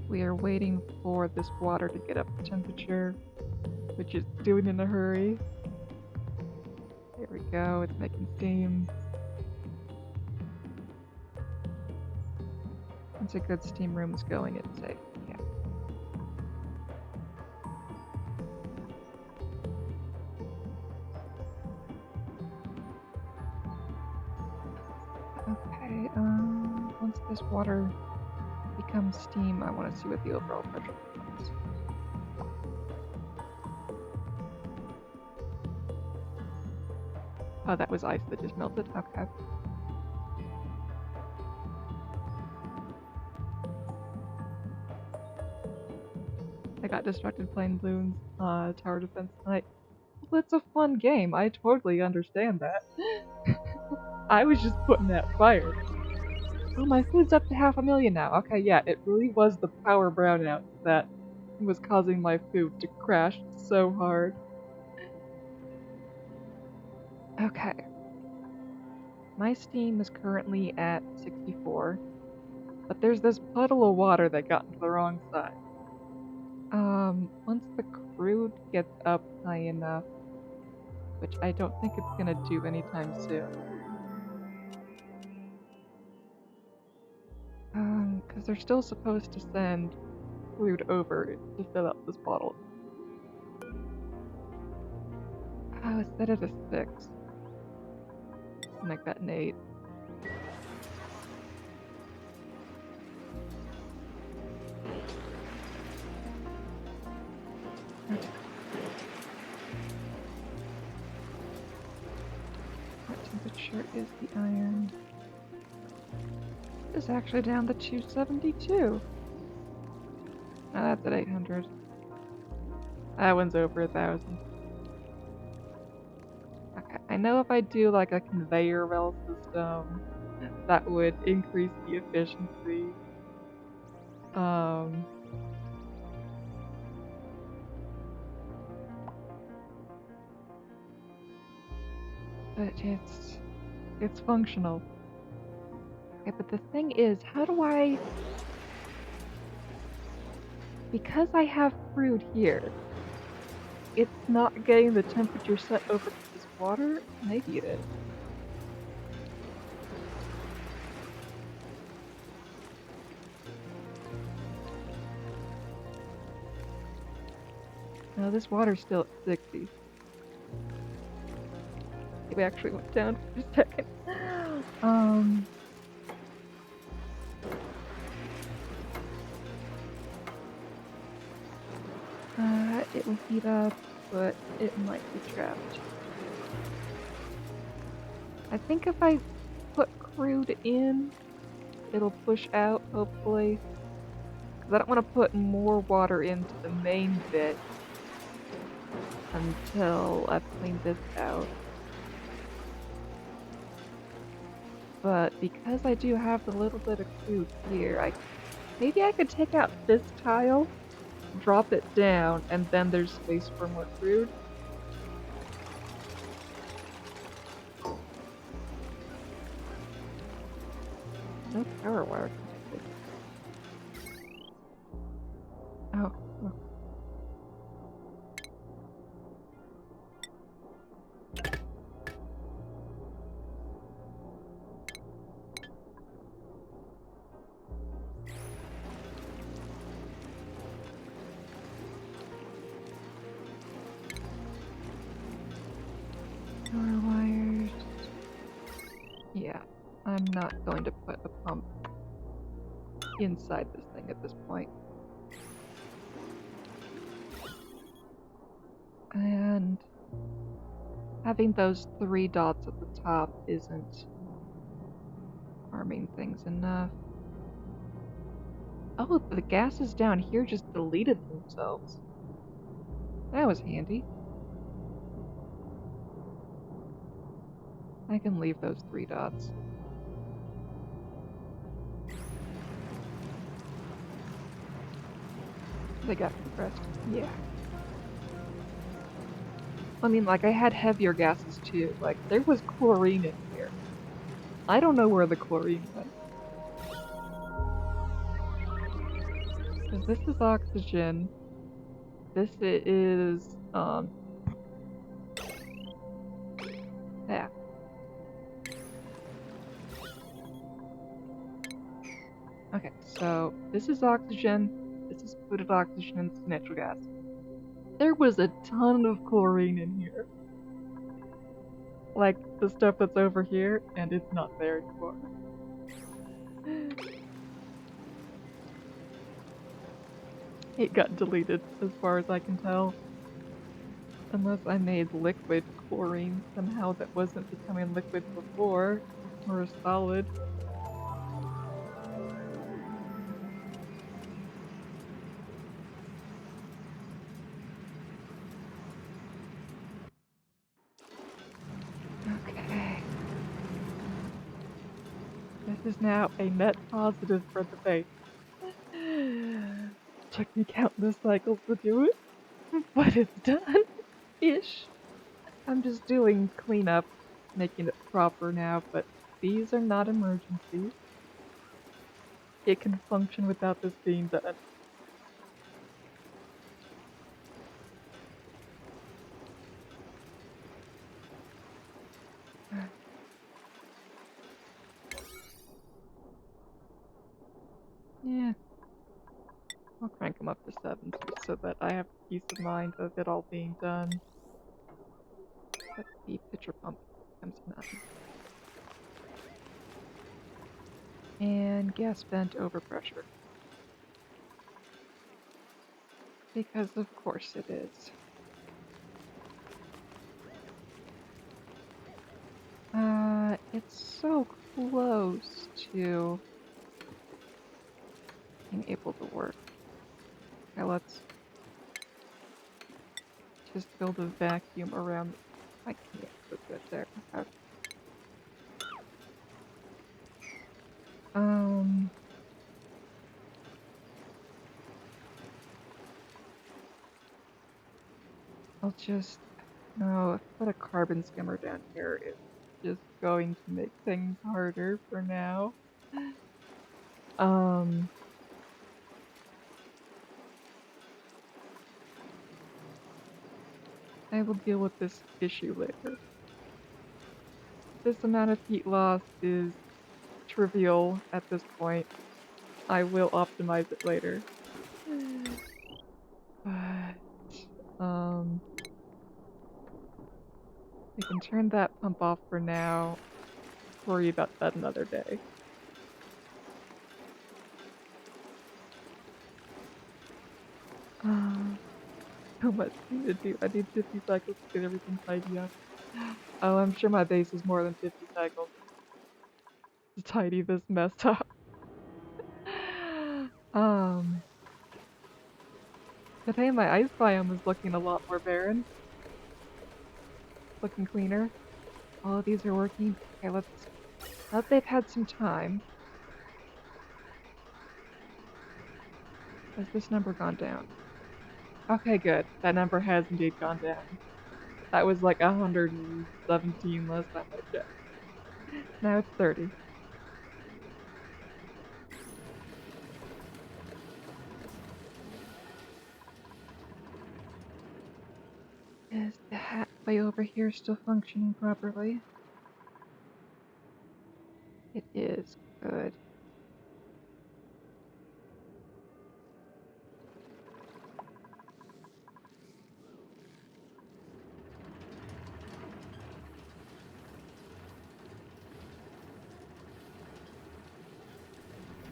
We are waiting for this water to get up to temperature, which it's doing in a hurry. There we go, it's making steam. Once a good steam room is going, it's safe. Yeah. Okay, once this water becomes steam, I want to see what the overall pressure is. Oh, that was ice that just melted. Okay. I got distracted playing Bloons Tower Defense tonight. Well, it's a fun game. I totally understand that. I was just putting out fire. Oh, my food's up to 500,000 now. Okay, yeah, it really was the power brownout that was causing my food to crash so hard. Okay. My Steam is currently at 64, but there's this puddle of water that got into the wrong side. Once the crude gets up high enough, which I don't think it's gonna do anytime soon. Because they're still supposed to send crude over to fill up this bottle. Oh, it's set at a 6. Make that an 8. What temperature is the iron? It's actually down to 272. Now that's at 800. That one's over 1,000. Okay, I know if I do like a conveyor belt system, that would increase the efficiency. But it's functional. Okay, but the thing is, how do I... Because I have crude here, it's not getting the temperature set over to this water? Maybe it is. No, this water's still at 60. We actually went down for a second. It will heat up, but it might be trapped. I think if I put crude in, it'll push out, hopefully. Because I don't want to put more water into the main bit until I've cleaned this out. But because I do have a little bit of crude here, maybe I could take out this tile, drop it down, and then there's space for more crude. No power wire. Oh. Power wires. Yeah, I'm not going to put a pump inside this thing at this point. And having those 3 dots at the top isn't harming things enough. Oh, the gases down here just deleted themselves. That was handy. I can leave those 3 dots. They got compressed. Yeah. I mean, like, I had heavier gases too. Like, there was chlorine in here. I don't know where the chlorine went. Because this is oxygen. This is, yeah. Okay, so this is oxygen, this is fluid oxygen, and this is natural gas. There was a ton of chlorine in here. Like, the stuff that's over here, and it's not there anymore. It got deleted, as far as I can tell. Unless I made liquid chlorine somehow that wasn't becoming liquid before, or a solid. Okay. This is now a net positive for the base. Took me countless cycles to do it, but it's done. Ish. I'm just doing cleanup, making it proper now, but these are not emergencies. It can function without this being done. Yeah, I'll crank them up to 7 just so that I have peace of mind of it all being done. But the pitcher pump comes to 9. And gas vent overpressure. Because of course it is. It's so close to being able to work. Okay, let's just build a vacuum around. I can't put that there. Okay. Um, I'll just no. If I put a carbon skimmer down here, it's just going to make things harder for now. Um, I will deal with this issue later. This amount of heat loss is trivial at this point. I will optimize it later. But, we can turn that pump off for now. Worry about that another day. How much do I need to do? I need 50 cycles to get everything tidy up. Oh, I'm sure my base is more than 50 cycles to tidy this mess up. Um, but hey, my ice biome is looking a lot more barren. Looking cleaner. All of these are working. Okay, let's. Now that they've had some time. Has this number gone down? Okay, good. That number has indeed gone down. That was like 117 last time I checked. Now it's 30. Is the hatway over here still functioning properly? It is. Good.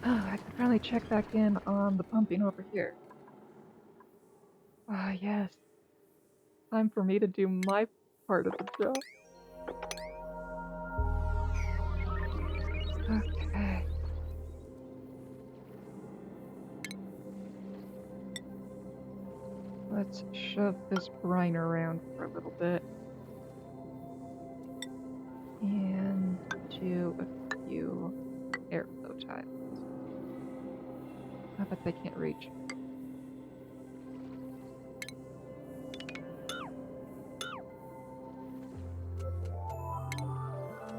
Oh, I can finally check back in on the pumping over here. Ah, yes. Time for me to do my part of the job. Okay. Let's shove this brine around for a little bit. And do a few airflow tiles. I bet they can't reach.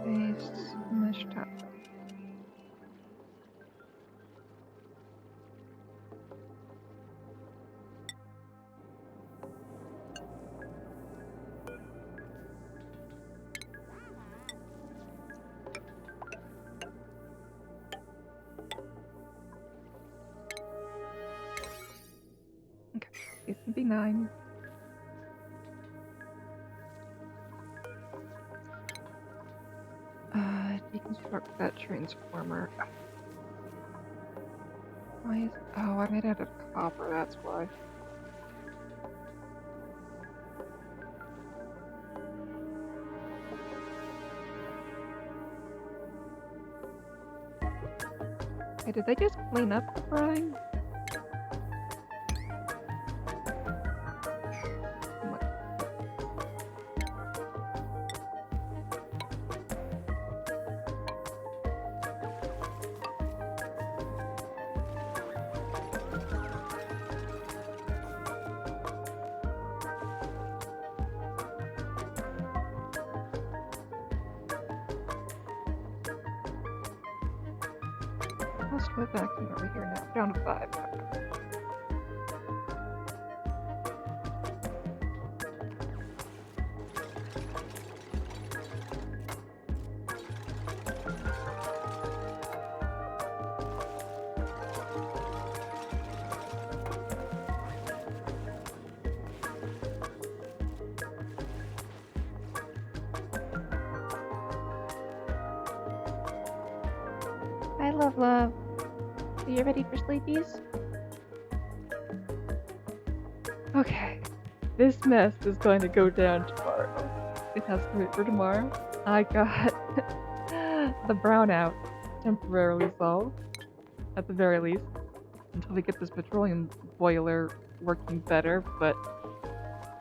Base mesh top. Okay, these can be 9. Deconstruct that transformer. Why is... Oh, I made it out of copper, that's why. Okay, did they just clean up the brine? Oh my- How's my vacuum over here now? Down to 5. Hi, love. Are you ready for sleepies? Okay. This mess is going to go down tomorrow. It has to wait for tomorrow. I got the brownout temporarily solved, at the very least, until we get this petroleum boiler working better, but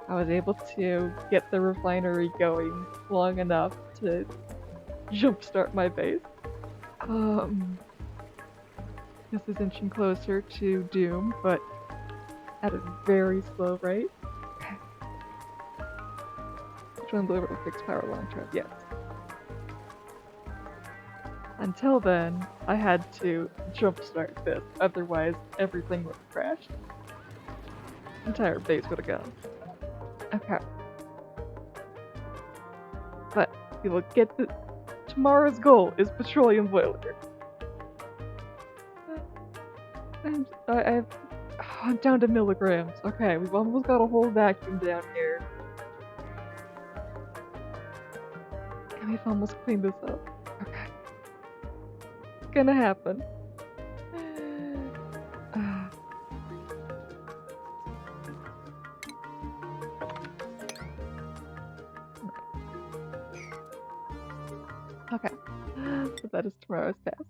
I was able to get the refinery going long enough to jumpstart my base. This is inching closer to doom, but at a very slow rate. Okay. Petroleum boiler will fix power long term, yes. Until then, I had to jumpstart this, otherwise everything would have crashed. Entire base would have gone. Okay. But we will get the tomorrow's goal is petroleum boiler. I'm down to milligrams. Okay, we've almost got a whole vacuum down here. And we've almost cleaned this up. Okay. It's gonna happen. Okay. So that is tomorrow's task.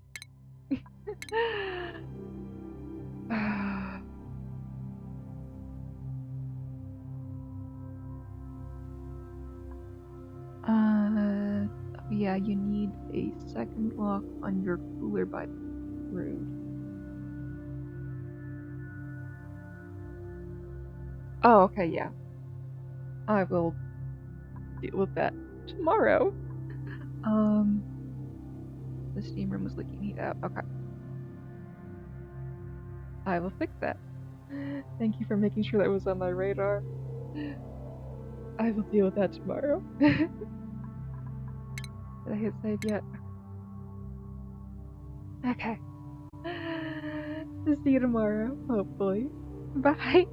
Yeah, you need a second lock on your cooler by Rude. Oh, okay, yeah. I will deal with that tomorrow. The steam room was leaking heat out. Okay. I will fix that. Thank you for making sure that was on my radar. I will deal with that tomorrow. Did I hit save yet? Okay. See you tomorrow, hopefully. Bye.